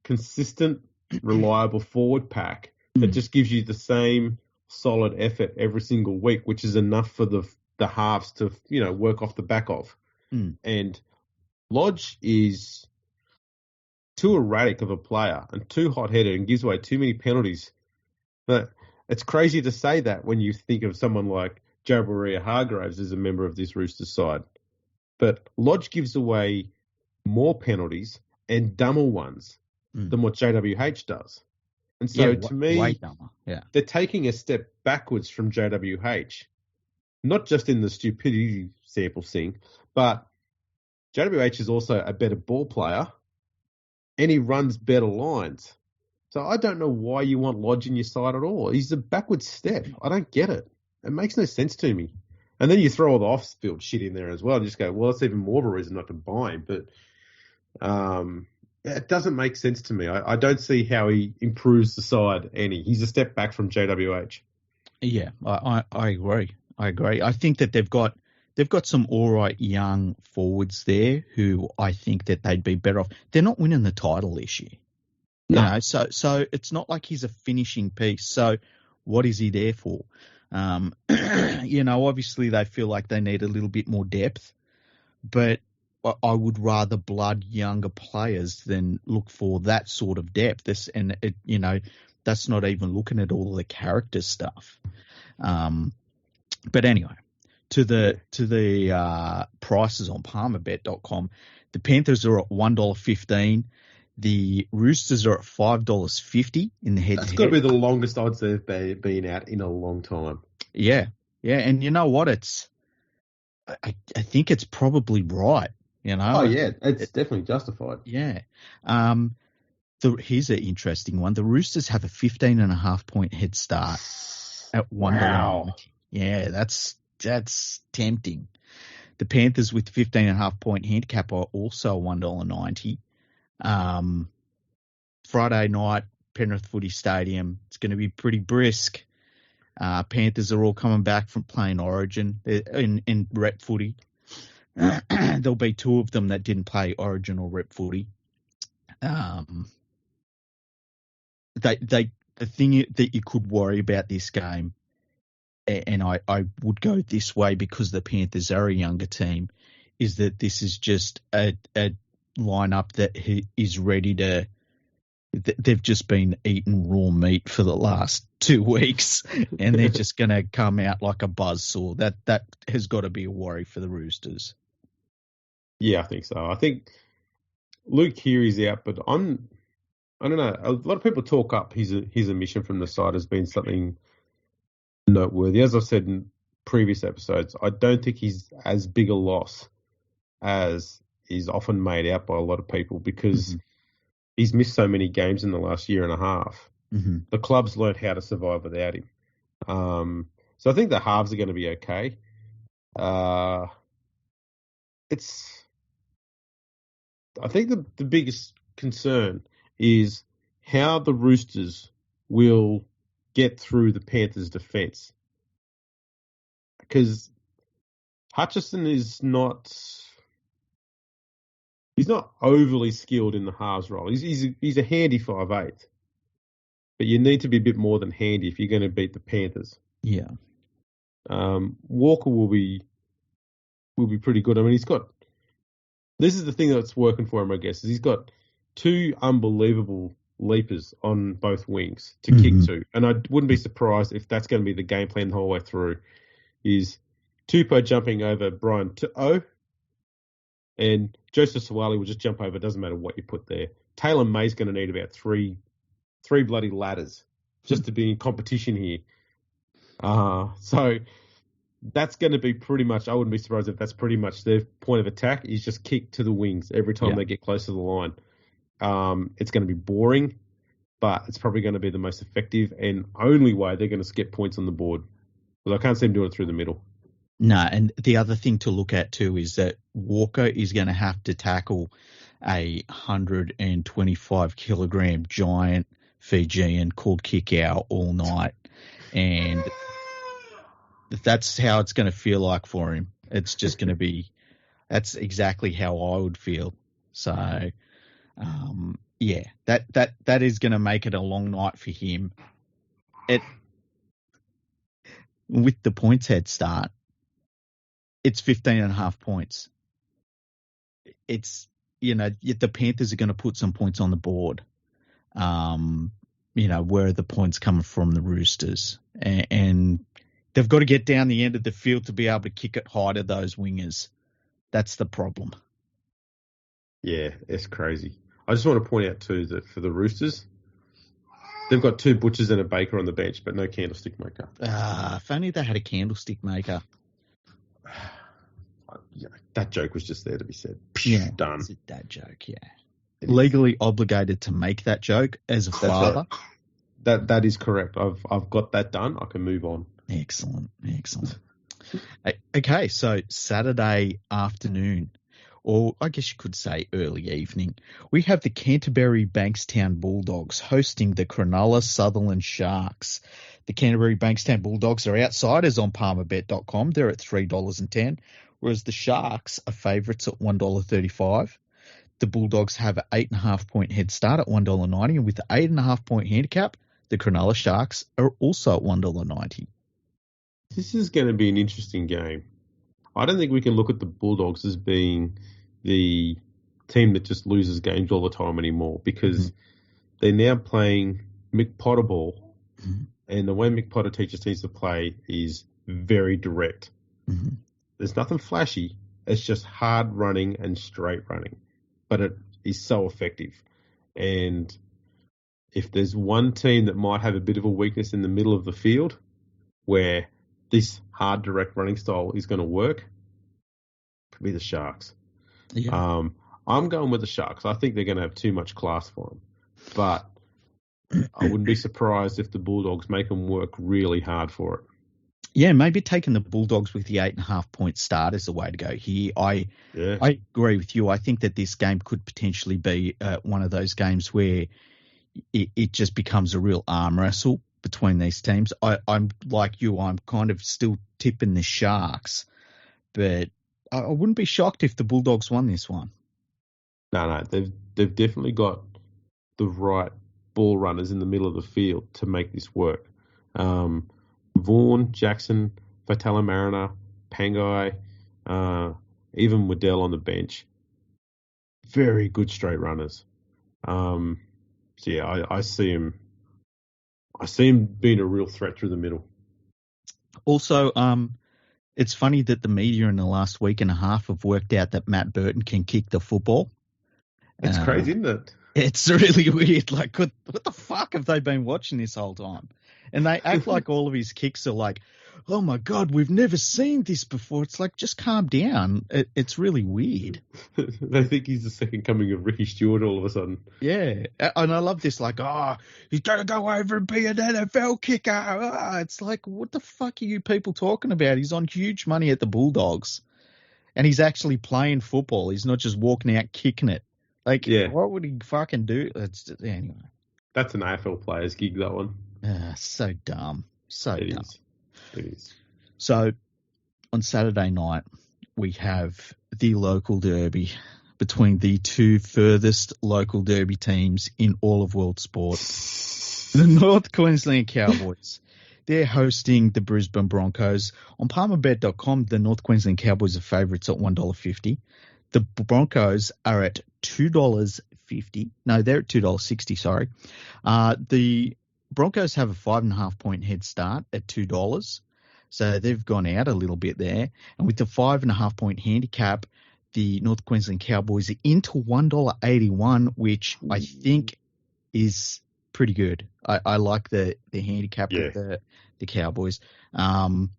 consistent, reliable forward pack that just gives you the same solid effort every single week, which is enough for the halves to work off the back of. And Lodge is too erratic of a player and too hot-headed and gives away too many penalties. But it's crazy to say that when you think of someone like Joe Hargraves as a member of this Roosters side. But Lodge gives away more penalties and dumber ones than what JWH does. And so to me, they're taking a step backwards from JWH, not just in the stupidity sample thing, but JWH is also a better ball player and he runs better lines. So I don't know why you want Lodge in your side at all. He's a backwards step. I don't get it. It makes no sense to me. And then you throw all the off-field shit in there as well and just go, well, that's even more of a reason not to buy him. But it doesn't make sense to me. I don't see how he improves the side any. He's a step back from JWH. Yeah, I agree. I think that they've got they've got some all right young forwards there who I think that they'd be better off. They're not winning the title this year. No. You know, so it's not like he's a finishing piece. So what is he there for? You know, obviously they feel like they need a little bit more depth, but I would rather blood younger players than look for that sort of depth. You know, that's not even looking at all the character stuff. But anyway, to the prices on Palmerbet.com, the Panthers are at $1.15. The Roosters are at $5.50 in the head-to-head. That's got to be the longest odds they've been out in a long time. Yeah, and you know what? I think it's probably right. You know. Oh yeah, it's definitely justified. Yeah. Here's an interesting one. The Roosters have a 15.5-point head start at $1. Wow. Yeah, that's tempting. The Panthers with 15.5-point handicap are also $1.90. Friday night, Penrith Footy Stadium. It's going to be pretty brisk. Panthers are all coming back from playing Origin in rep footy. There'll be two of them that didn't play Origin or rep footy. The thing that you could worry about this game, and I would go this way because the Panthers are a younger team, is that this is just a lineup that is ready to. They've just been eating raw meat for the last 2 weeks, and they're just going to come out like a buzzsaw. That has got to be a worry for the Roosters. Yeah, I think so. I think Luke Keary's out, but I don't know. A lot of people talk up his omission from the side as being something noteworthy. As I've said in previous episodes, I don't think he's as big a loss as is often made out by a lot of people because he's missed so many games in the last year and a half. Mm-hmm. The club's learned how to survive without him. So I think the halves are going to be okay. I think the biggest concern is how the Roosters will get through the Panthers' defence. Because Hutchison is not overly skilled in the halves role. He's a handy 5'8", but you need to be a bit more than handy if you're going to beat the Panthers. Yeah. Walker will be pretty good. I mean, this is the thing that's working for him, I guess, is he's got two unbelievable leapers on both wings to kick to. And I wouldn't be surprised if that's going to be the game plan the whole way through, is Tupou jumping over Brian To'o, and Joseph Suwali will just jump over. It doesn't matter what you put there. Taylor May's going to need about three bloody ladders just to be in competition here. So that's going to be pretty much, I wouldn't be surprised if that's pretty much their point of attack, is just kick to the wings every time they get close to the line. It's going to be boring, but it's probably going to be the most effective and only way they're going to get points on the board. Because I can't see them doing it through the middle. No, and the other thing to look at too is that Walker is going to have to tackle a 125-kilogram giant Fijian called Kickout all night. And that's how it's going to feel like for him. It's just going to be, that's exactly how I would feel. So, that is going to make it a long night for him. With the points head start, it's 15.5 points. It's, the Panthers are going to put some points on the board. Where are the points coming from the Roosters? And they've got to get down the end of the field to be able to kick it high to those wingers. That's the problem. Yeah, it's crazy. I just want to point out too that for the Roosters, they've got two butchers and a baker on the bench, but no candlestick maker. If only they had a candlestick maker. That joke was just there to be said. Yeah, done. It's a dad joke, yeah. Legally obligated to make that joke as a father. Right. That is correct. I've got that done. I can move on. Excellent. Okay, so Saturday afternoon, or I guess you could say early evening, we have the Canterbury Bankstown Bulldogs hosting the Cronulla Sutherland Sharks. The Canterbury Bankstown Bulldogs are outsiders on Palmerbet.com. They're at $3.10. whereas the Sharks are favourites at $1.35. The Bulldogs have an 8.5 point head start at $1.90, and with the 8.5 point handicap, the Cronulla Sharks are also at $1.90. This is going to be an interesting game. I don't think we can look at the Bulldogs as being the team that just loses games all the time anymore, because they're now playing Mick Potter ball, and the way Mick Potter teaches teams to play is very direct. There's nothing flashy. It's just hard running and straight running, but it is so effective. And if there's one team that might have a bit of a weakness in the middle of the field where this hard, direct running style is going to work, it could be the Sharks. Yeah. I'm going with the Sharks. I think they're going to have too much class for them. But I wouldn't be surprised if the Bulldogs make them work really hard for it. Yeah, maybe taking the Bulldogs with the 8.5 point start is the way to go here. I agree with you. I think that this game could potentially be one of those games where it just becomes a real arm wrestle between these teams. I'm like you. I'm kind of still tipping the Sharks, but I wouldn't be shocked if the Bulldogs won this one. No, they've definitely got the right ball runners in the middle of the field to make this work. Vaughan, Jackson, Fatala Mariner, Pangai, even Waddell on the bench. Very good straight runners. So yeah, I see him. I see him being a real threat through the middle. Also, it's funny that the media in the last week and a half have worked out that Matt Burton can kick the football. It's crazy, isn't it? It's really weird. Like, what the fuck have they been watching this whole time? And they act like all of his kicks are like, oh my God, we've never seen this before. It's like, just calm down. It's really weird. They think he's the second coming of Ricky Stewart all of a sudden. Yeah. And I love this, like, he's going to go over and be an NFL kicker. It's like, what the fuck are you people talking about? He's on huge money at the Bulldogs. And he's actually playing football. He's not just walking out kicking it. Like, what would he fucking do? Anyway. That's an AFL player's gig, that one. So dumb. It is. So, on Saturday night, we have the local derby between the two furthest local derby teams in all of world sport. The North Queensland Cowboys. They're hosting the Brisbane Broncos. On Palmerbet.com, the North Queensland Cowboys are favourites at $1.50. The Broncos are at $2.50. No, they're at $2.60, sorry. The Broncos have a 5.5 point head start at $2. So they've gone out a little bit there. And with the 5.5 point handicap, the North Queensland Cowboys are into $1.81, which I think is pretty good. I like the handicap of the Cowboys. Weren't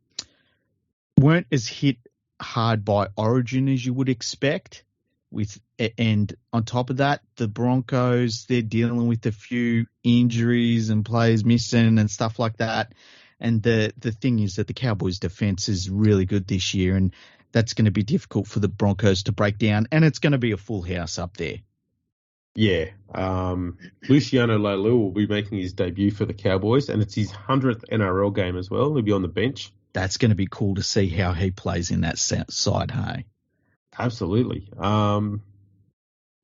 as hit hard by Origin as you would expect. And on top of that, the Broncos, they're dealing with a few injuries and players missing and stuff like that. And the thing is that the Cowboys' defense is really good this year, and that's going to be difficult for the Broncos to break down, and it's going to be a full house up there. Yeah. Luciano Leilua will be making his debut for the Cowboys, and it's his 100th NRL game as well. He'll be on the bench. That's going to be cool to see how he plays in that side, hey? Absolutely.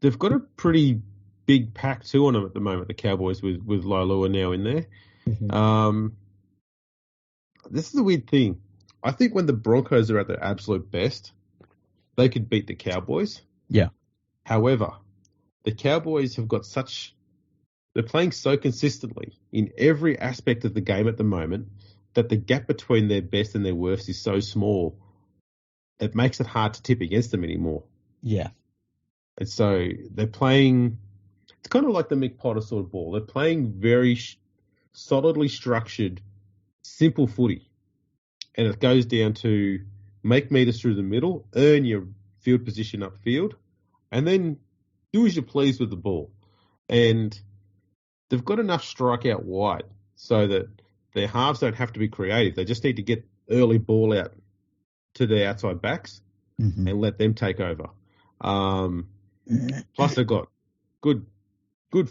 They've got a pretty big pack too on them at the moment, the Cowboys, with Leilua now in there. Mm-hmm. This is a weird thing. I think when the Broncos are at their absolute best, they could beat the Cowboys. Yeah. However, the Cowboys have got they're playing so consistently in every aspect of the game at the moment that the gap between their best and their worst is so small, it makes it hard to tip against them anymore. Yeah. And so they're playing, it's kind of like the Mick Potter sort of ball. They're playing very solidly structured, simple footy. And it goes down to make meters through the middle, earn your field position upfield, and then do as you please with the ball. And they've got enough strike out wide so that their halves don't have to be creative. They just need to get early ball out to their outside backs and let them take over. Plus, they've got good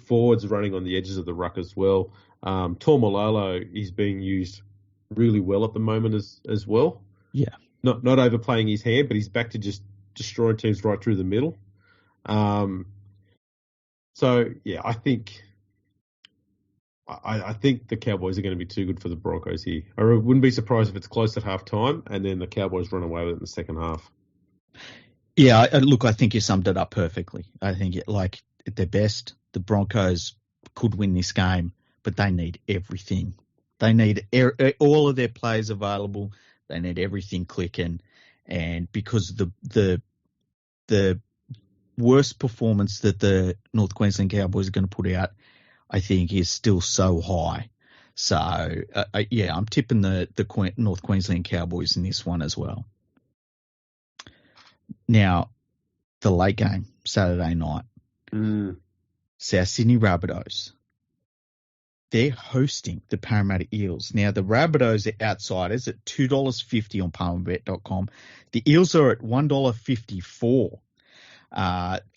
forwards running on the edges of the ruck as well. Tormalolo is being used really well at the moment as well. Yeah. not overplaying his hand, but he's back to just destroying teams right through the middle. So yeah, I think the Cowboys are going to be too good for the Broncos here. I wouldn't be surprised if it's close at half time and then the Cowboys run away with it in the second half. Yeah, look, I think you summed it up perfectly. I think at their best, the Broncos could win this game, but they need everything. They need all of their players available. They need everything clicking, and because the worst performance that the North Queensland Cowboys are going to put out, I think, is still so high. So I'm tipping the North Queensland Cowboys in this one as well. Now, the late game, Saturday night, South Sydney Rabbitohs. They're hosting the Parramatta Eels. Now, the Rabbitohs are outsiders at $2.50 on Palmerbet.com. The Eels are at $1.54.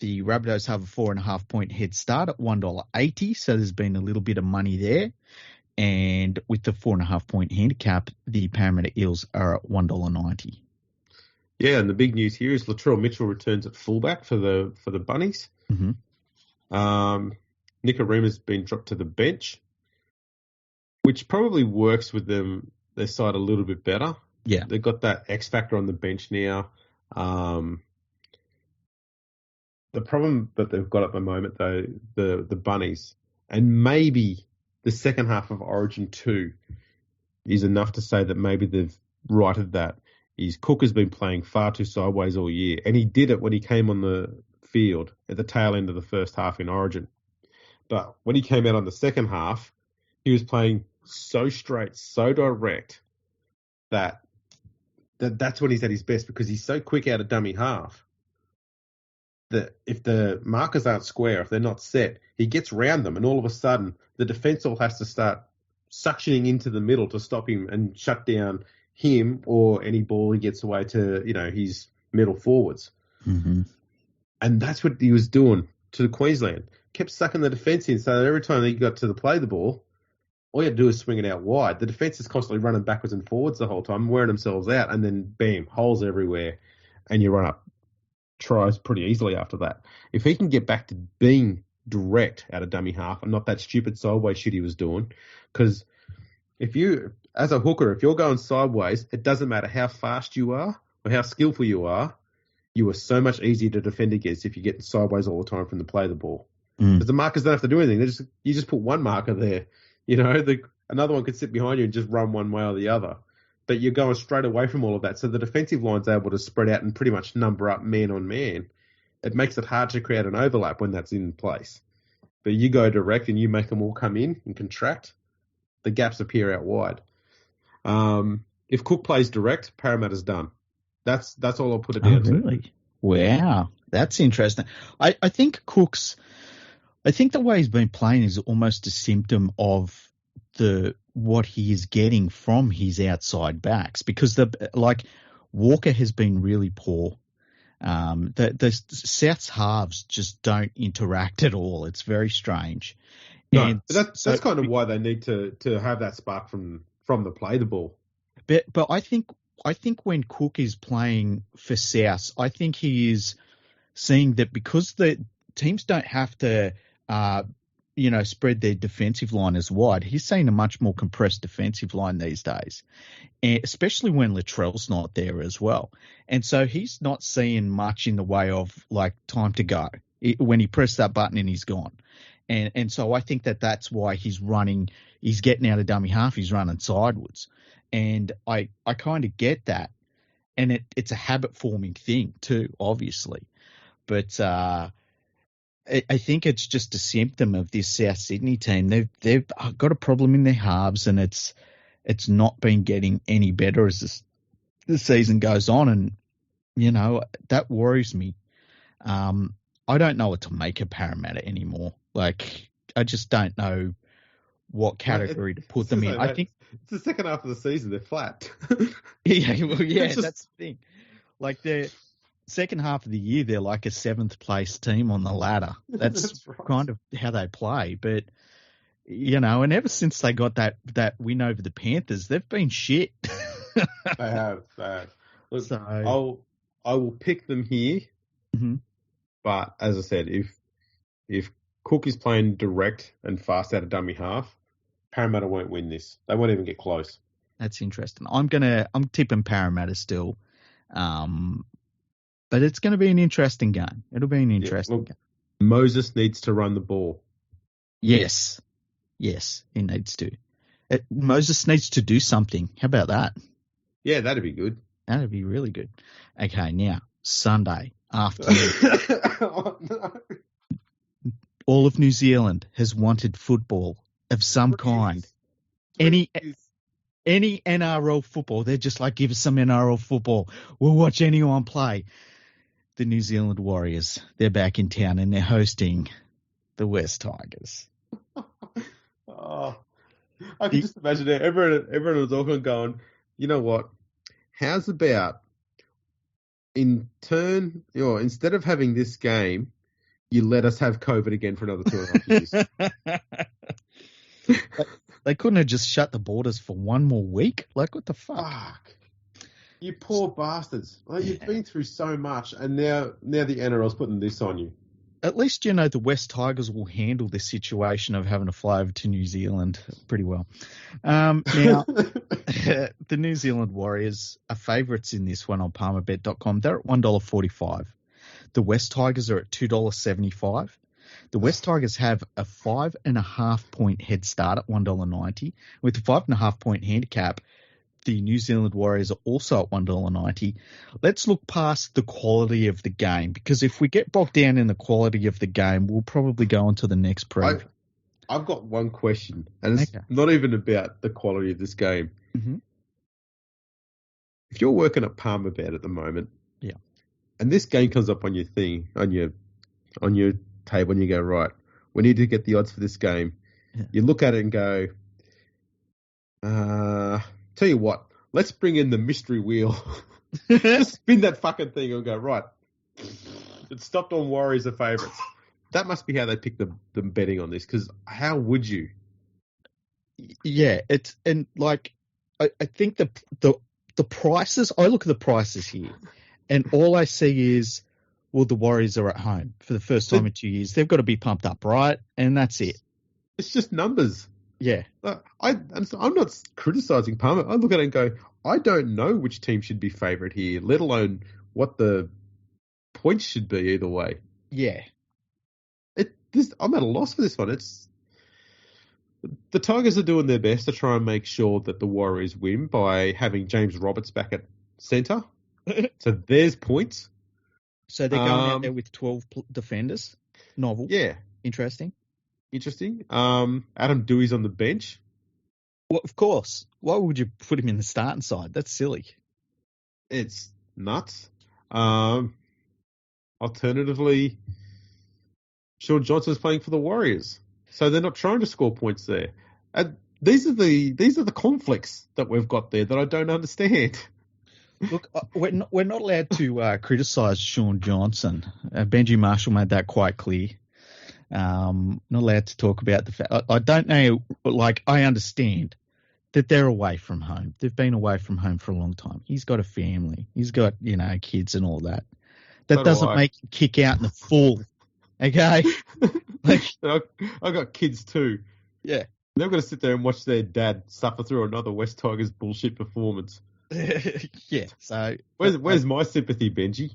The Rabbitohs have a 4.5 point head start at $1.80, so there's been a little bit of money there. And with the 4.5 point handicap, the Parramatta Eels are at $1.90. Yeah, and the big news here is Latrell Mitchell returns at fullback for the Bunnies. Mm-hmm. Nickaruma's been dropped to the bench, which probably works with their side a little bit better. Yeah, they've got that X factor on the bench now. The problem that they've got at the moment, though, the Bunnies, and maybe the second half of Origin 2 is enough to say that maybe they've righted that. Cook has been playing far too sideways all year, and he did it when he came on the field at the tail end of the first half in Origin. But when he came out on the second half, he was playing so straight, so direct, that's when he's at his best, because he's so quick out of dummy half that if the markers aren't square, if they're not set, he gets round them, and all of a sudden the defence all has to start suctioning into the middle to stop him and shut down him or any ball he gets away to, his middle forwards. Mm-hmm. And that's what he was doing to Queensland. Kept sucking the defence in, so that every time he got to play the ball, all you had to do is swing it out wide. The defence is constantly running backwards and forwards the whole time, wearing themselves out, and then bam, holes everywhere, and you run up tries pretty easily after that. If he can get back to being direct out of dummy half and not that stupid sideways shit he was doing, because if you, as a hooker, if you're going sideways, it doesn't matter how fast you are or how skillful you are so much easier to defend against if you get sideways all the time from the play of the ball. Because the markers don't have to do anything. You just put one marker there. Another one could sit behind you and just run one way or the other. But you're going straight away from all of that. So the defensive line's able to spread out and pretty much number up man on man. It makes it hard to create an overlap when that's in place. But you go direct and you make them all come in and contract, the gaps appear out wide. If Cook plays direct, Parramatta's done. That's all I'll put it down to. Really? Wow, that's interesting. I think the way he's been playing is almost a symptom of what he is getting from his outside backs, because Walker has been really poor. The South's halves just don't interact at all. It's very strange. No, and that's kind of why they need to have that spark from the play the ball. But I think when Cook is playing for South, I think he is seeing that because the teams don't have to spread their defensive line as wide. He's seeing a much more compressed defensive line these days, and especially when Latrell's not there as well. And so he's not seeing much in the way of time to go. When he pressed that button and he's gone. And so I think that's why he's getting out of dummy half, he's running sideways. And I kind of get that. And it's a habit forming thing too, obviously. But I think it's just a symptom of this South Sydney team. They've got a problem in their halves, and it's not been getting any better as the season goes on, and that worries me. I don't know what to make of Parramatta anymore. I just don't know what category to put them in. I think it's the second half of the season. They're flat. That's the thing. The second half of the year, they're like a 7th place team on the ladder. That's right. Kind of how they play. But, and ever since they got that win over the Panthers, they've been shit. They have. Look, So I will pick them here, Mhm. but as I said, if Cook is playing direct and fast out of dummy half, Parramatta won't win this. They won't even get close. that's interesting. I'm tipping Parramatta still, but it's gonna be an interesting game. It'll be an Yeah, interesting look, game. Moses needs to run the ball. Yes, he needs to. Moses needs to do something. How about that? Yeah, that'd be good. That'd be really good. Okay, now Sunday afternoon. Oh, no. All of New Zealand has wanted football of some kind. Any NRL football, they're just like, give us some NRL football. We'll watch anyone play. The New Zealand Warriors, they're back in town and they're hosting the West Tigers. Oh, I can just imagine it. Everyone was all going, you know what? How's about instead of having this game, you let us have COVID again for another 2.5 years. They couldn't have just shut the borders for one more week? Like, what the fuck? Fuck. You poor bastards. Like, you've been through so much, and now the NRL's putting this on you. At least, the West Tigers will handle this situation of having to fly over to New Zealand pretty well. Now, the New Zealand Warriors are favourites in this one on Palmerbet.com. They're at $1.45. The West Tigers are at $2.75. The West Tigers have a 5.5 point head start at $1.90. With the 5.5 point handicap, the New Zealand Warriors are also at $1.90. Let's look past the quality of the game, because if we get bogged down in the quality of the game, we'll probably go on to the next preview. I've got one question, and it's not even about the quality of this game. Mm-hmm. If you're working at Palmerbet at the moment, yeah, and this game comes up on your thing, on your table, and you go, right, we need to get the odds for this game. Yeah. You look at it and go, tell you what, let's bring in the mystery wheel. Just spin that fucking thing and go, right, it's stopped on Warriors are favourites. That must be how they pick the betting on this, because how would you? Yeah, I think the prices, I look at the prices here, and all I see is, well, the Warriors are at home for the first time in 2 years. They've got to be pumped up, right? And that's it. It's just numbers. Yeah. I'm not criticising Palmer. I look at it and go, I don't know which team should be favourite here, let alone what the points should be either way. Yeah. I'm at a loss for this one. The Tigers are doing their best to try and make sure that the Warriors win by having James Roberts back at centre. So there's points. So they're going out there with 12 defenders. Novel. Yeah. Interesting. Adam Dewey's on the bench. Well, of course. Why would you put him in the starting side? That's silly. It's nuts. Alternatively, Sean Johnson's playing for the Warriors, so they're not trying to score points there. These are the conflicts that we've got there that I don't understand. Look, we're not allowed to criticise Sean Johnson. Benji Marshall made that quite clear. Not allowed to talk about the fact. I don't know. Like, I understand that they're away from home. They've been away from home for a long time. He's got a family. He's got kids and all that. That doesn't make him kick out in the full. Okay. I got kids too. Yeah. They're going to sit there and watch their dad suffer through another West Tigers bullshit performance. Yeah. So where's my sympathy, Benji?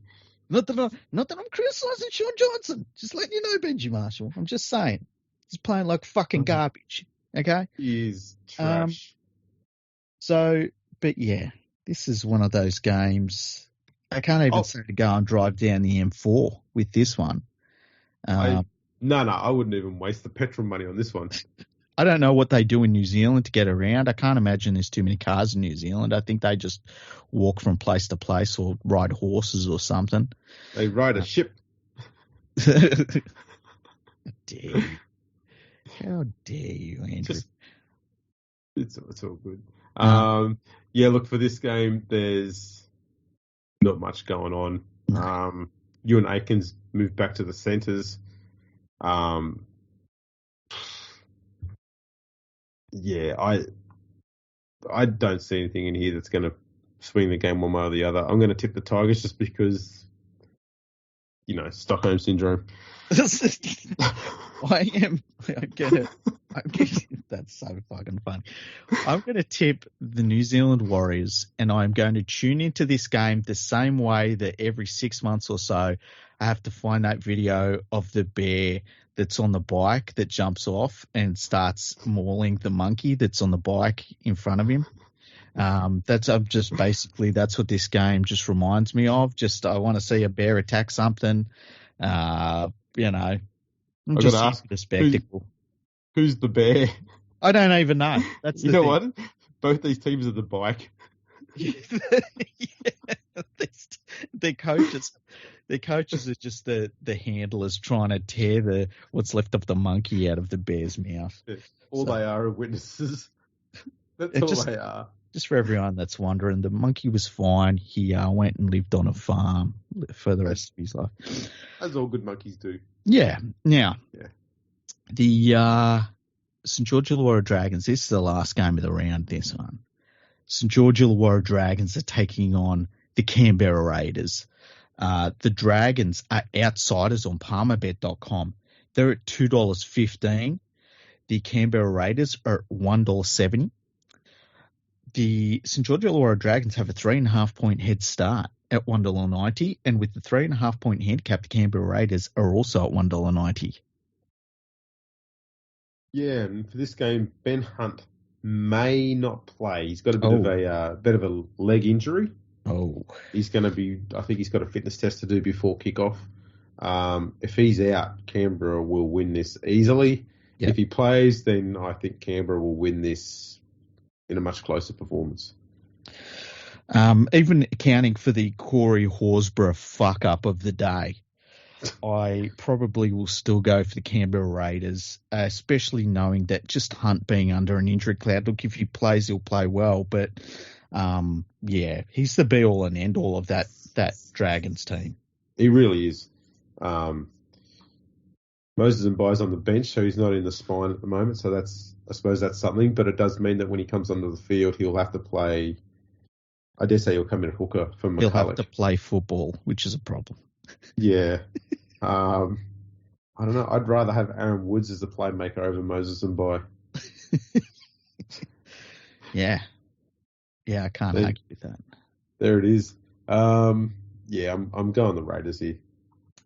Not that I'm criticising Sean Johnson. Just letting you know, Benji Marshall. I'm just saying he's playing like fucking garbage. Okay. He is trash. But yeah, this is one of those games. I can't even say to go and drive down the M4 with this one. I wouldn't even waste the petrol money on this one. I don't know what they do in New Zealand to get around. I can't imagine there's too many cars in New Zealand. I think they just walk from place to place or ride horses or something. They ride a ship. How dare you, Andrew? It's all good. Look, for this game, there's not much going on. No. Ewan Aikens moved back to the centres. I don't see anything in here that's going to swing the game one way or the other. I'm going to tip the Tigers just because, Stockholm syndrome. I get it. That's so fucking funny. I'm going to tip the New Zealand Warriors, and I'm going to tune into this game the same way that every 6 months or so I have to find that video of the bear that's on the bike that jumps off and starts mauling the monkey that's on the bike in front of him. That's what this game just reminds me of. Just I want to see a bear attack something. I'm just ask the spectacle. Who's the bear? I don't even know. That's you know what? Both these teams are the bike. Their coaches are just the handlers trying to tear what's left of the monkey out of the bear's mouth. They are witnesses. That's all they are. Just for everyone that's wondering, the monkey was fine. He went and lived on a farm for the rest of his life. As all good monkeys do. Yeah. Now, the St. George Illawarra Dragons, this is the last game of the round, this one. St. George Illawarra Dragons are taking on the Canberra Raiders. The Dragons are outsiders on Palmerbet.com. They're at $2.15. The Canberra Raiders are at $1.70. The St. George Illawarra Dragons have a 3.5 point head start at $1.90, and with the 3.5 point handicap, the Canberra Raiders are also at $1.90. Yeah, and for this game, Ben Hunt may not play. He's got a bit of a leg injury. Oh, he's going to be. I think he's got a fitness test to do before kickoff. If he's out, Canberra will win this easily. Yep. If he plays, then I think Canberra will win this in a much closer performance. Even accounting for the Corey Horsburgh fuck up of the day, I probably will still go for the Canberra Raiders, especially knowing that just Hunt being under an injury cloud. Look, if he plays, he'll play well, but he's the be all and end all of that Dragons team. He really is. Moses and Bai's on the bench, so he's not in the spine at the moment. So I suppose that's something, but it does mean that when he comes onto the field, he'll have to play. I dare say he'll come in at hooker for McCulloch. He'll have to play football, which is a problem. Yeah. I don't know. I'd rather have Aaron Woods as the playmaker over Moses and Bai. Yeah, I can't argue with that. There it is. I'm going the Raiders here.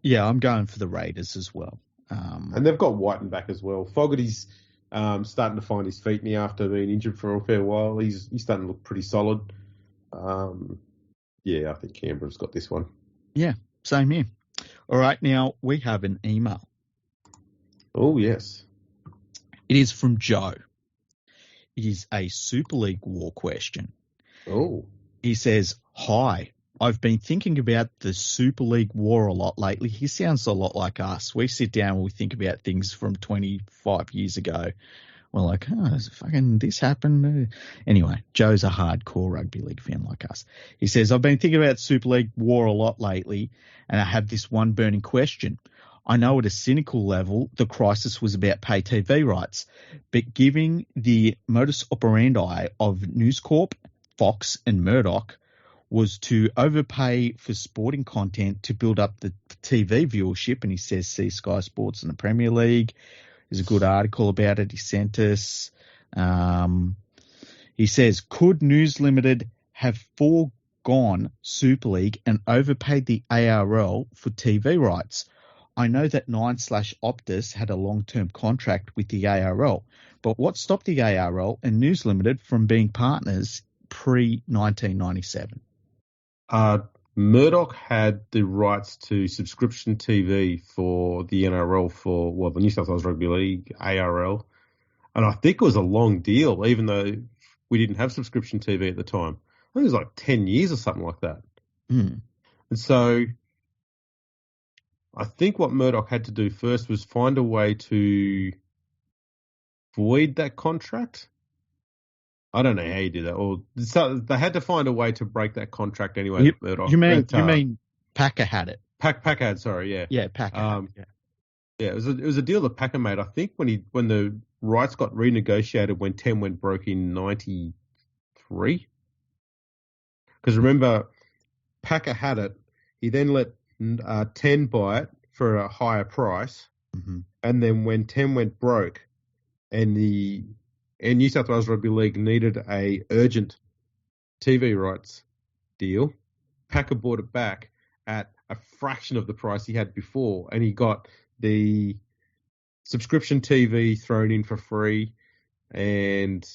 Yeah, I'm going for the Raiders as well. And they've got Whiten back as well. Fogarty's starting to find his feet now after being injured for a fair while. He's starting to look pretty solid. I think Canberra's got this one. Yeah, same here. All right, now we have an email. Oh, yes. It is from Joe. It is a Super League war question. Oh. He says, "Hi, I've been thinking about the Super League war a lot lately." He sounds a lot like us. We sit down and we think about things from 25 years ago. We're like, fucking this happened. Anyway, Joe's a hardcore rugby league fan like us. He says, "I've been thinking about Super League war a lot lately, and I have this one burning question. I know at a cynical level, the crisis was about pay TV rights, but given the modus operandi of News Corp, Fox, and Murdoch was to overpay for sporting content to build up the TV viewership," and he says, "See Sky Sports and the Premier League. There's a good article about it he sent us." He says, "Could News Limited have foregone Super League and overpaid the ARL for TV rights? I know that 9/Optus had a long-term contract with the ARL, but what stopped the ARL and News Limited from being partners pre-1997? Murdoch had the rights to subscription TV for the NRL for, the New South Wales Rugby League, ARL. And I think it was a long deal, even though we didn't have subscription TV at the time. I think it was like 10 years or something like that. Mm. And so I think what Murdoch had to do first was find a way to void that contract. I don't know how you do that. Or so they had to find a way to break that contract anyway. Murdoch. You mean Packer had it? Packer had, sorry, yeah. Yeah, Packer had it, yeah. It was a deal that Packer made. I think when the rights got renegotiated when 10 went broke in 93. Because remember, Packer had it. He then let 10 buy it for a higher price. Mm-hmm. And then when 10 went broke and New South Wales Rugby League needed a urgent TV rights deal, Packer bought it back at a fraction of the price he had before, and he got the subscription TV thrown in for free, and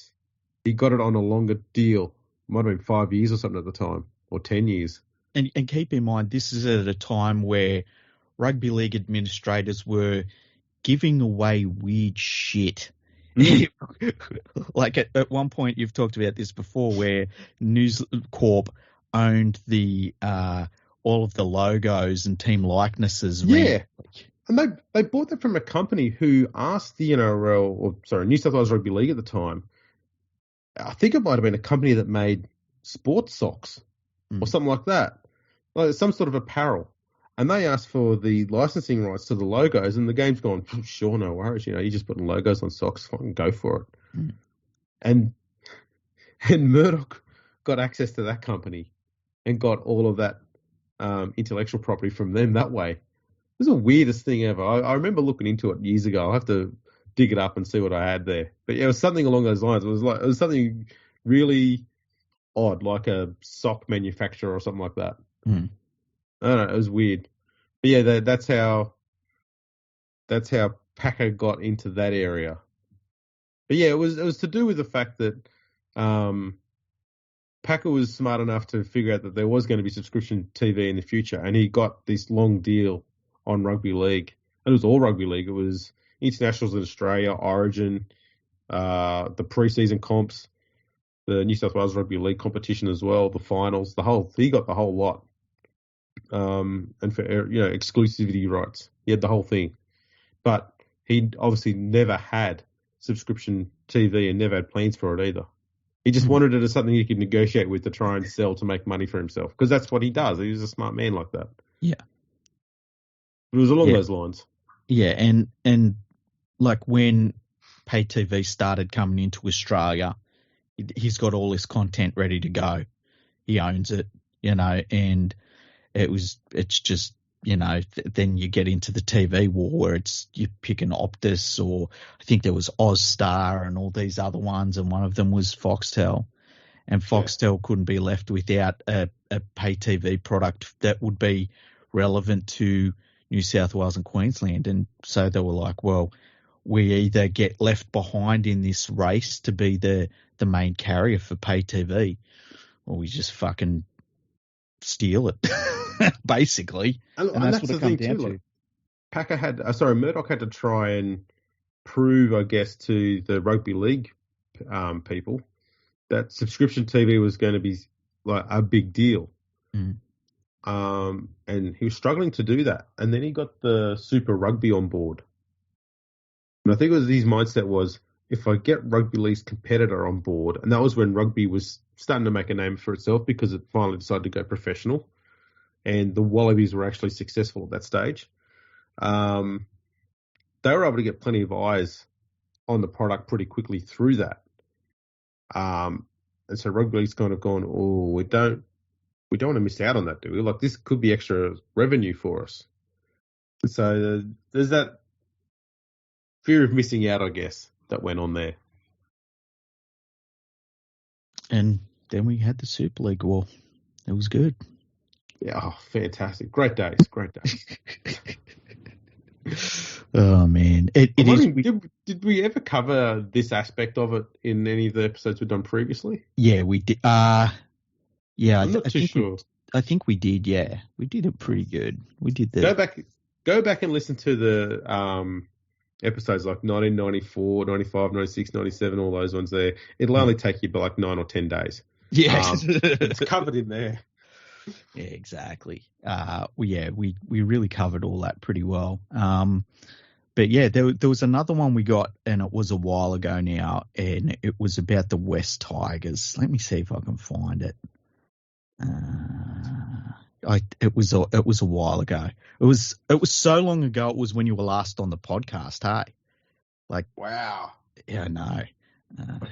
he got it on a longer deal. Might have been 5 years or something at the time, or 10 years. And keep in mind, this is at a time where rugby league administrators were giving away weird shit. Like at one point, you've talked about this before, where News Corp owned the all of the logos and team likenesses. Yeah, and they bought that from a company who asked the New South Wales Rugby League at the time. I think it might have been a company that made sports socks or something like that, like some sort of apparel. And they asked for the licensing rights to the logos, and the game's gone, sure, no worries. You just putting logos on socks, fine, go for it. And Murdoch got access to that company and got all of that intellectual property from them that way. It was the weirdest thing ever. I remember looking into it years ago. I'll have to dig it up and see what I had there. But yeah, it was something along those lines. It was something really odd, like a sock manufacturer or something like that. I don't know, it was weird. But yeah, that's how Packer got into that area. But yeah, it was to do with the fact that Packer was smart enough to figure out that there was going to be subscription TV in the future, and he got this long deal on rugby league. It was all rugby league. It was internationals in Australia, Origin, the pre-season comps, the New South Wales Rugby League competition as well, the finals, he got the whole lot. And for exclusivity rights, he had the whole thing. But he obviously never had subscription TV and never had plans for it either. He just wanted it as something he could negotiate with to try and sell to make money for himself, because that's what he does. He was a smart man like that. Yeah. It was along those lines. Yeah, and like when pay TV started coming into Australia, he's got all his content ready to go. He owns it, and it's just, then you get into the TV war where you pick an Optus, or I think there was Ozstar and all these other ones, and one of them was Foxtel. And Foxtel couldn't be left without a pay TV product that would be relevant to New South Wales and Queensland. And so they were like, well, we either get left behind in this race to be the main carrier for pay TV, or we just fucking steal it, basically. And that's what it comes down to. Murdoch had to try and prove, I guess, to the rugby league people that subscription TV was going to be like a big deal. And he was struggling to do that. And then he got the Super Rugby on board. And I think his mindset was, if I get rugby league's competitor on board, and that was when rugby was starting to make a name for itself because it finally decided to go professional, and the Wallabies were actually successful at that stage. They were able to get plenty of eyes on the product pretty quickly through that. And so rugby league's kind of gone, we don't want to miss out on that, do we? Like, this could be extra revenue for us. So there's that fear of missing out, I guess, that went on there. And then we had the Super League war. It was good. Yeah, fantastic. Great days. Oh, man. Did we ever cover this aspect of it in any of the episodes we've done previously? Yeah, we did. Yeah, I'm not too sure. I think we did, yeah. We did it pretty good. We did that. Go back and listen to the episodes like 1994, 95, 96, 97, all those ones there. It'll only take you about 9 or 10 days. Yeah. It's covered in there. Yeah, exactly. We really covered all that pretty well. But yeah, there was another one we got, and it was a while ago now, and it was about the West Tigers. Let me see if I can find it. It was a while ago. It was so long ago. It was when you were last on the podcast. Hey, wow. Yeah, I know.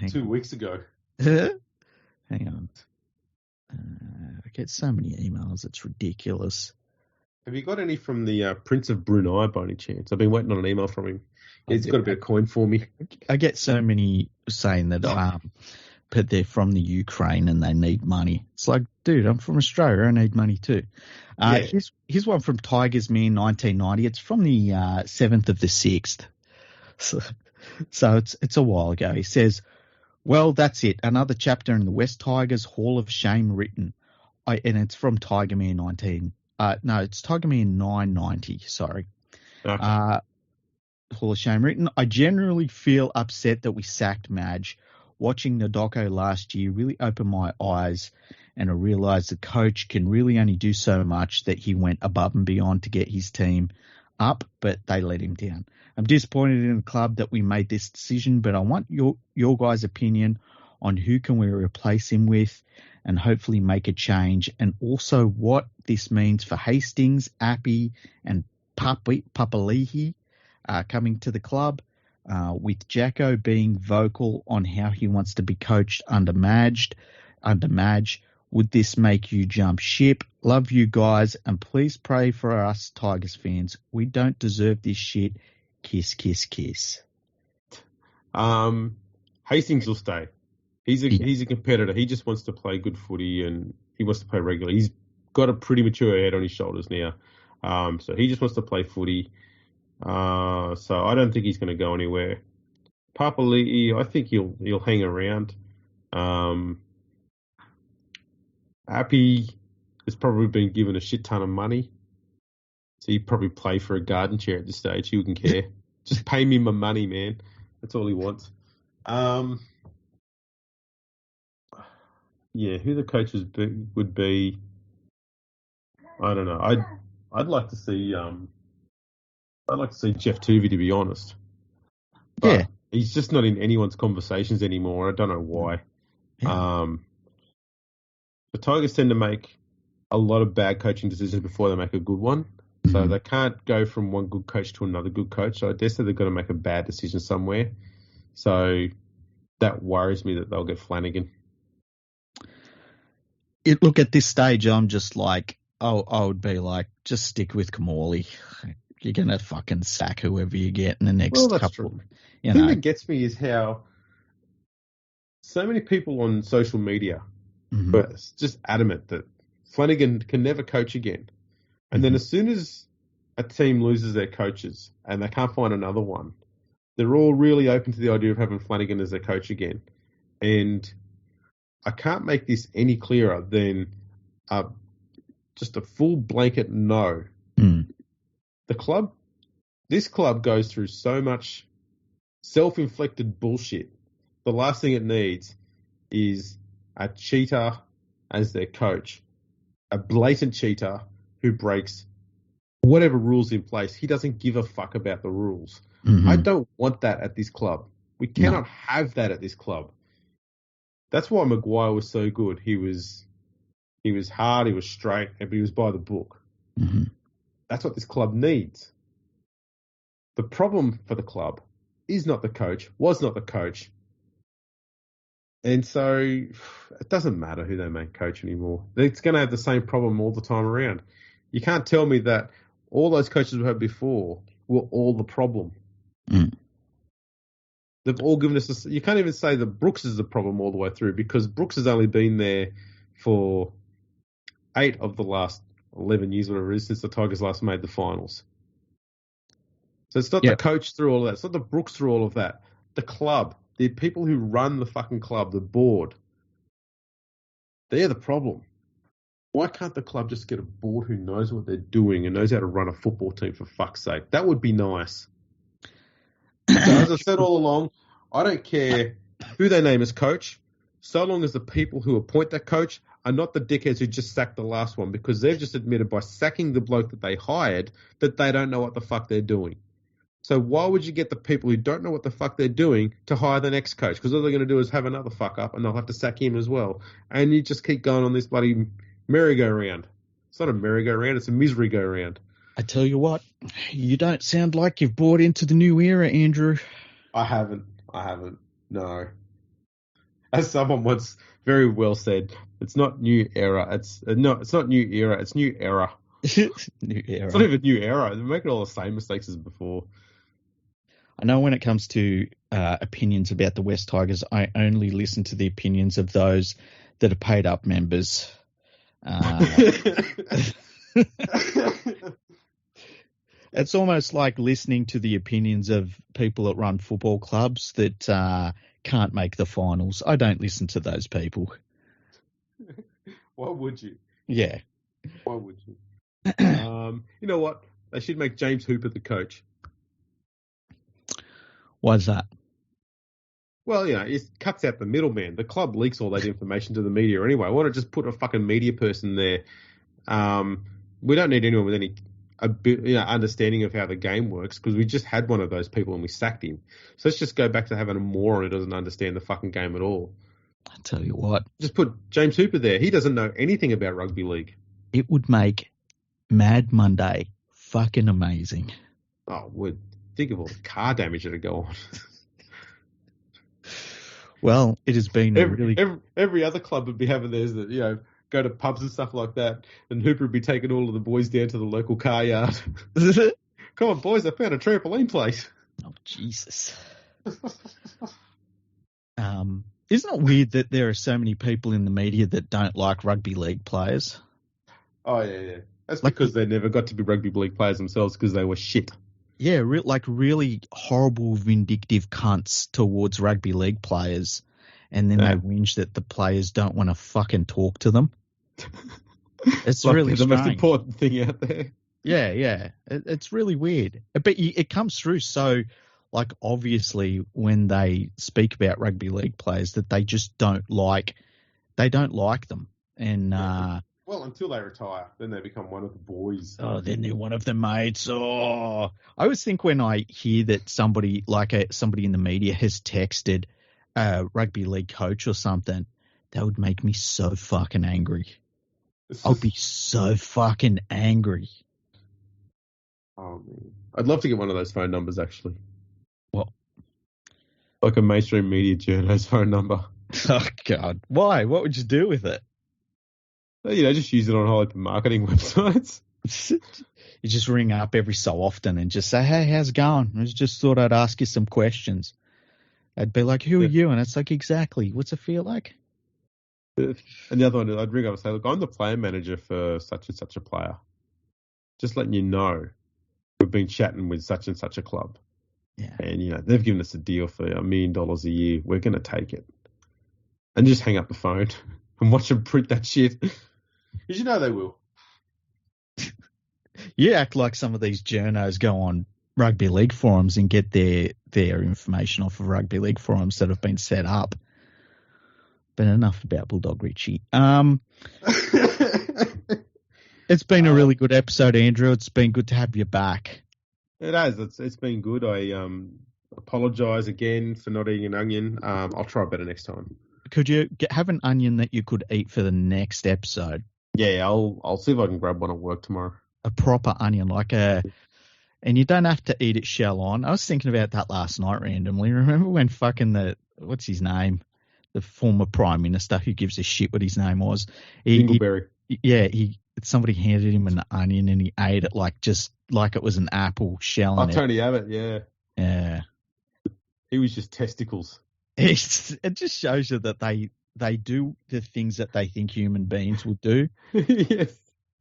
2 weeks ago. Hang on. I get so many emails, it's ridiculous. Have you got any from the Prince of Brunei by any chance? I've been waiting on an email from him. He's got a bit of coin for me. I get so many saying that but they're from the Ukraine and they need money. It's like, dude, I'm from Australia. I need money too. Here's one from Tigers Man 1990. It's from the 7th of the 6th. So it's a while ago. He says, well, that's it. Another chapter in the West Tigers Hall of Shame written. And it's from Tiger Man 19. It's Tiger Man 990. Sorry. Okay. Hall of Shame written. I generally feel upset that we sacked Madge. Watching Nadoko last year really opened my eyes, and I realised the coach can really only do so much, that he went above and beyond to get his team up, but they let him down. I'm disappointed in the club that we made this decision, but I want your guys' opinion on who can we replace him with and hopefully make a change, and also what this means for Hastings, Appy and Papali'i coming to the club. With Jacko being vocal on how he wants to be coached under Madge, would this make you jump ship? Love you guys, and please pray for us Tigers fans. We don't deserve this shit. Kiss, kiss, kiss. Hastings will stay. He's a competitor. He just wants to play good footy and he wants to play regularly. He's got a pretty mature head on his shoulders now. So he just wants to play footy. So I don't think he's going to go anywhere. Papali'i, I think he'll hang around. Appy has probably been given a shit ton of money, so he'd probably play for a garden chair at this stage. He wouldn't care. Just pay me my money, man. That's all he wants. Who the coaches would be, I don't know. I'd like to see. I'd like to see Jeff Tuvey, to be honest. But he's just not in anyone's conversations anymore. I don't know why. Yeah. The Tigers tend to make a lot of bad coaching decisions before they make a good one. Mm-hmm. So they can't go from one good coach to another good coach. So I guess they've got to make a bad decision somewhere. So that worries me that they'll get Flanagan. Look, at this stage, I'm just like, I would be like, just stick with Kamali. You're going to fucking sack whoever you get in the next couple. True. The thing that gets me is how so many people on social media are just adamant that Flanagan can never coach again. And then as soon as a team loses their coaches and they can't find another one, they're all really open to the idea of having Flanagan as their coach again. And I can't make this any clearer than just a full blanket no. This club goes through so much self-inflicted bullshit. The last thing it needs is a cheater as their coach, a blatant cheater who breaks whatever rules in place. He doesn't give a fuck about the rules. I don't want that at this club. We cannot have that at this club. That's why Maguire was so good. He was hard, he was straight, but he was by the book. That's what this club needs. The problem for the club is not the coach, was not the coach. And so it doesn't matter who they make coach anymore. It's going to have the same problem all the time around. You can't tell me that all those coaches we had before were all the problem. They've all given us you can't even say that Brooks is the problem all the way through, because Brooks has only been there for 8 of the last 11 years, whatever it is, since the Tigers last made the finals. So it's not the coach through all of that. It's not the Brooks through all of that. The club, the people who run the fucking club, the board, they're the problem. Why can't the club just get a board who knows what they're doing and knows how to run a football team, for fuck's sake? That would be nice. So as I said all along, I don't care who they name as coach, so long as the people who appoint that coach are not the dickheads who just sacked the last one, because they've just admitted by sacking the bloke that they hired that they don't know what the fuck they're doing. So why would you get the people who don't know what the fuck they're doing to hire the next coach? Because all they're going to do is have another fuck up and they'll have to sack him as well. And you just keep going on this bloody merry-go-round. It's not a merry-go-round, it's a misery-go-round. I tell you what, you don't sound like you've bought into the new era, Andrew. I haven't. No. As someone once very well said, it's not new era. It's not new era. It's new era. New era. It's not even new era. They're making all the same mistakes as before. I know when it comes to opinions about the West Tigers, I only listen to the opinions of those that are paid up members. It's almost like listening to the opinions of people that run football clubs that can't make the finals. I don't listen to those people. Why would you? Yeah. Why would you? You know what? They should make James Hooper the coach. Why's that? Well, it cuts out the middleman. The club leaks all that information to the media anyway. Why not just put a fucking media person there? We don't need anyone with any understanding of how the game works, because we just had one of those people and we sacked him. So let's just go back to having a moron who doesn't understand the fucking game at all. I tell you what. Just put James Hooper there. He doesn't know anything about rugby league. It would make Mad Monday fucking amazing. Oh, would. Think of all the car damage that'd go on. Well, it has been every other club would be having theirs that, go to pubs and stuff like that, and Hooper would be taking all of the boys down to the local car yard. Come on, boys, I found a trampoline place. Oh, Jesus. Isn't it weird that there are so many people in the media that don't like rugby league players? Oh, yeah. That's because they never got to be rugby league players themselves because they were shit. Yeah, really horrible, vindictive cunts towards rugby league players, and then they whinge that the players don't want to fucking talk to them. It's like really the strange. most important thing out there. Yeah. It's really weird. But it comes through so, obviously when they speak about rugby league players that they just don't like them. And, well, until they retire, then they become one of the boys. Oh, then they're one of the mates. Oh, I always think when I hear that somebody in the media has texted a rugby league coach or something, that would make me so fucking angry. I'll be so fucking angry. Oh, man. I'd love to get one of those phone numbers, actually. What? Like a mainstream media journo's phone number. Oh, God. Why? What would you do with it? Just use it on open marketing websites. You just ring up every so often and just say, hey, how's it going? I just thought I'd ask you some questions. I'd be like, who are you? And it's like, exactly. What's it feel like? And the other one, I'd ring up and say, look, I'm the player manager for such and such a player. Just letting you know, we've been chatting with such and such a club. Yeah. And, they've given us a deal for $1 million a year. We're going to take it. And just hang up the phone and watch them print that shit. Because they will. You act like some of these journos go on rugby league forums and get their information off of rugby league forums that have been set up. But enough about Bulldog Richie. It's been a really good episode, Andrew. It's been good to have you back. It has. It's been good. I apologise again for not eating an onion. I'll try better next time. Could you have an onion that you could eat for the next episode? Yeah, I'll see if I can grab one at work tomorrow. A proper onion, and you don't have to eat it shell on. I was thinking about that last night randomly. Remember when fucking what's his name? The former Prime Minister, who gives a shit what his name was. Dingleberry. Somebody handed him an onion and he ate it just like it was an apple shell. Tony Abbott, yeah. Yeah. He was just testicles. It just shows you that they do the things that they think human beings would do. Yes.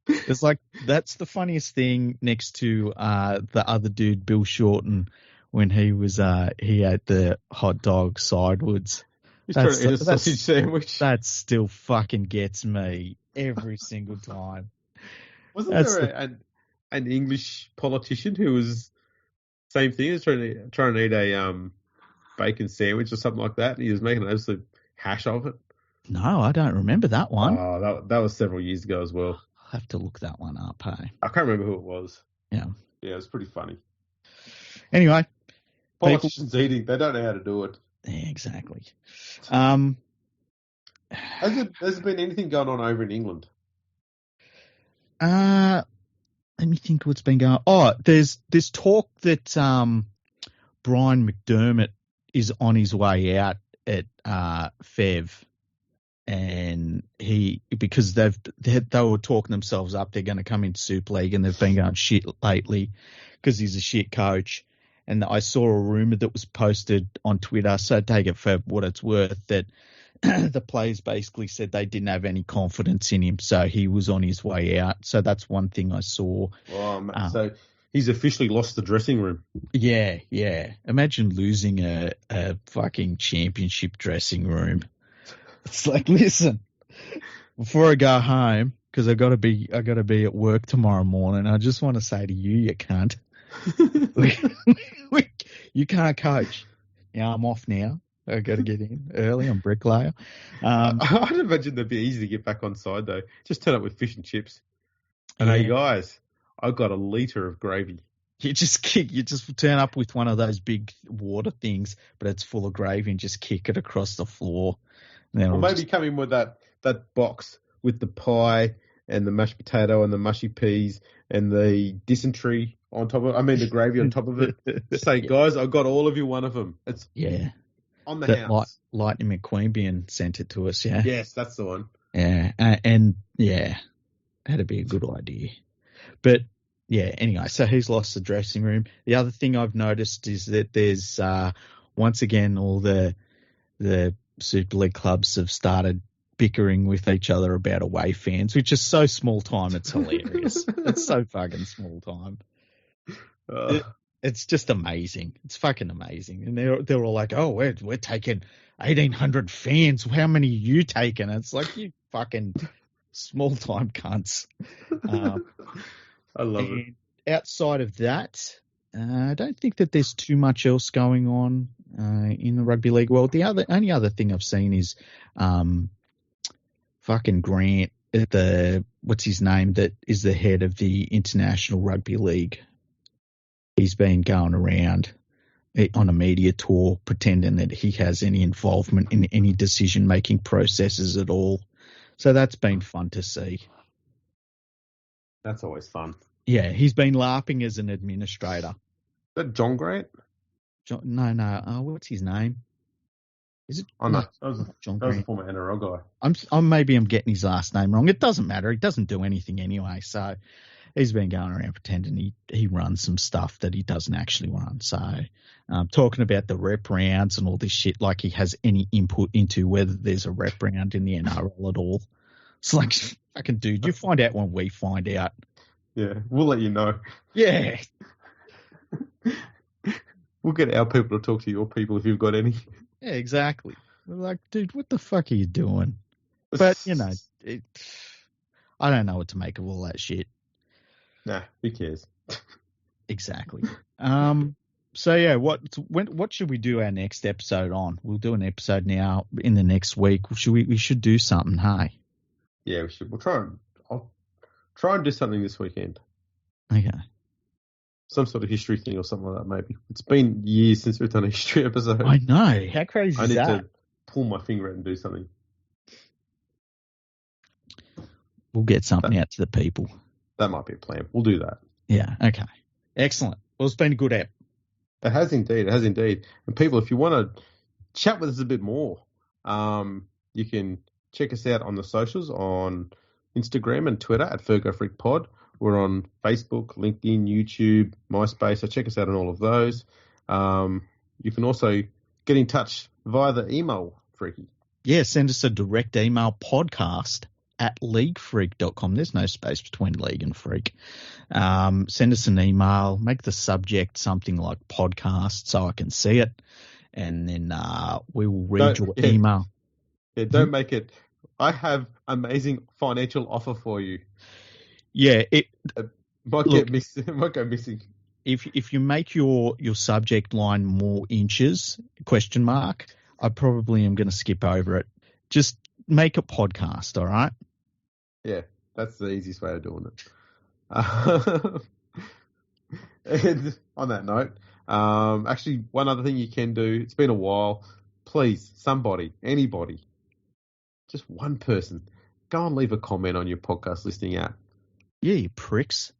It's that's the funniest thing next to the other dude, Bill Shorten, when he ate the hot dog sideways. He's trying to eat a sausage sandwich. That still fucking gets me every single time. Wasn't there an English politician who was same thing? He was trying to eat a bacon sandwich or something like that, and he was making an absolute hash of it. No, I don't remember that one. Oh, that was several years ago as well. I'll have to look that one up, hey? I can't remember who it was. Yeah. Yeah, it was pretty funny. Anyway. Politicians eating, they don't know how to do it. Yeah, exactly. Has there been anything going on over in England? Let me think what's been going on. Oh, there's talk that Brian McDermott is on his way out at Fev, and because they were talking themselves up, they're going to come into Super League, and they've been going shit lately because he's a shit coach. And I saw a rumor that was posted on Twitter, so take it for what it's worth, that the players basically said they didn't have any confidence in him, so he was on his way out. So that's one thing I saw. So he's officially lost the dressing room. Yeah. Imagine losing a fucking championship dressing room. It's like, listen, before I go home, because I got to be at work tomorrow morning, I just want to say to you cunt, you can't coach. Yeah, I'm off now. I got to get in early. I'm bricklayer. I'd imagine that'd be easy to get back on side though. Just turn up with fish and chips. And hey guys, I got a litre of gravy. You just turn up with one of those big water things, but it's full of gravy, and just kick it across the floor. Or maybe come in with that box with the pie and the mashed potato and the mushy peas and the dysentery on top of it. I mean, the gravy on top of it. Just say, guys, I got all of you one of them. It's on the house. Lightning McQueen sent it to us, yeah? Yes, that's the one. Yeah, and that'd be a good idea. But, yeah, anyway, so he's lost the dressing room. The other thing I've noticed is that there's, once again, all the Super League clubs have started bickering with each other about away fans, which is so small time, it's hilarious. It's so fucking small time. It's just amazing. It's fucking amazing. And they're all like, oh, we're taking 1,800 fans. How many are you taking? It's like, you fucking small time cunts. I love it. Outside of that, I don't think that there's too much else going on in the rugby league world. The only other thing I've seen is fucking Grant at what's his name, that is the head of the International Rugby League. He's been going around on a media tour pretending that he has any involvement in any decision-making processes at all. So that's been fun to see. That's always fun. Yeah, he's been laughing as an administrator. Is that John Grant? No. What's his name? Is it? Oh, no. That was a former NRL guy. I'm getting his last name wrong. It doesn't matter. He doesn't do anything anyway. So he's been going around pretending he runs some stuff that he doesn't actually run. So talking about the rep rounds and all this shit, like he has any input into whether there's a rep round in the NRL at all. It's like, fucking dude, you find out when we find out. Yeah, we'll let you know. Yeah. We'll get our people to talk to your people if you've got any. Yeah, exactly. We're like, dude, what the fuck are you doing? But, I don't know what to make of all that shit. Nah, who cares? Exactly. So, yeah, what should we do our next episode on? We'll do an episode now in the next week. We should do something, hey? Yeah, we should. I'll try and do something this weekend. Okay. Some sort of history thing or something like that, maybe. It's been years since we've done a history episode. I know. How crazy is that? I need to pull my finger out and do something. We'll get something out to the people. That might be a plan. We'll do that. Yeah, okay. Excellent. Well, it's been a good app. It has indeed. And people, if you want to chat with us a bit more, you can check us out on the socials on Instagram and Twitter at FergoFreakPod. We're on Facebook, LinkedIn, YouTube, MySpace. So check us out on all of those. You can also get in touch via the email, Freaky. Yeah, send us a direct email, podcast@leaguefreak.com. There's no space between league and freak. Send us an email. Make the subject something like podcast so I can see it. And then we will read your email. Yeah, don't make it. I have amazing financial offer for you. Yeah, it might go missing. If you make your subject line more inches, ? I probably am going to skip over it. Just make a podcast, all right? Yeah, that's the easiest way of doing it. And on that note, actually, one other thing you can do, it's been a while, please, somebody, anybody, just one person, go and leave a comment on your podcast listening app. Yeah, you pricks.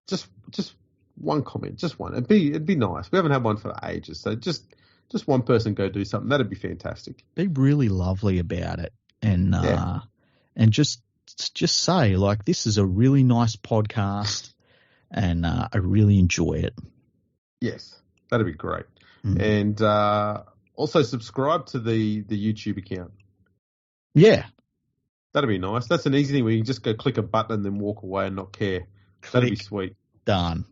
Just one comment, just one. It'd be nice. We haven't had one for ages, so just Just one person go do something. That'd be fantastic. Be really lovely about it, and just say, like, this is a really nice podcast, and I really enjoy it. Yes, that'd be great. And also subscribe to the YouTube account. Yeah. That'd be nice. That's an easy thing where you can just go click a button and then walk away and not care. That'd be sweet. Done.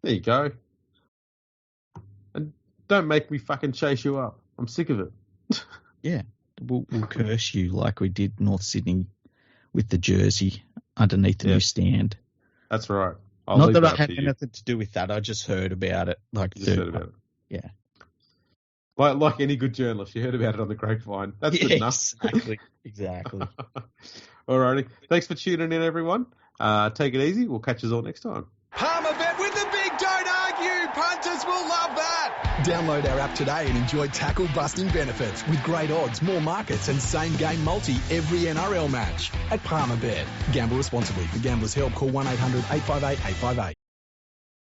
There you go. And don't make me fucking chase you up. I'm sick of it. Yeah. We'll curse you like we did North Sydney with the jersey underneath the newsstand. That's right. Not that I had anything to do with that. I just heard about it. Heard about it. Yeah. Like any good journalist, you heard about it on the grapevine. That's good enough. Exactly. Alrighty. Thanks for tuning in, everyone. Take it easy. We'll catch you all next time. Palmerbet with the big don't argue. Punters will love that. Download our app today and enjoy tackle busting benefits with great odds, more markets and same game multi every NRL match at Palmerbet. Gamble responsibly. For Gamblers' Help, call 1-800-858-858.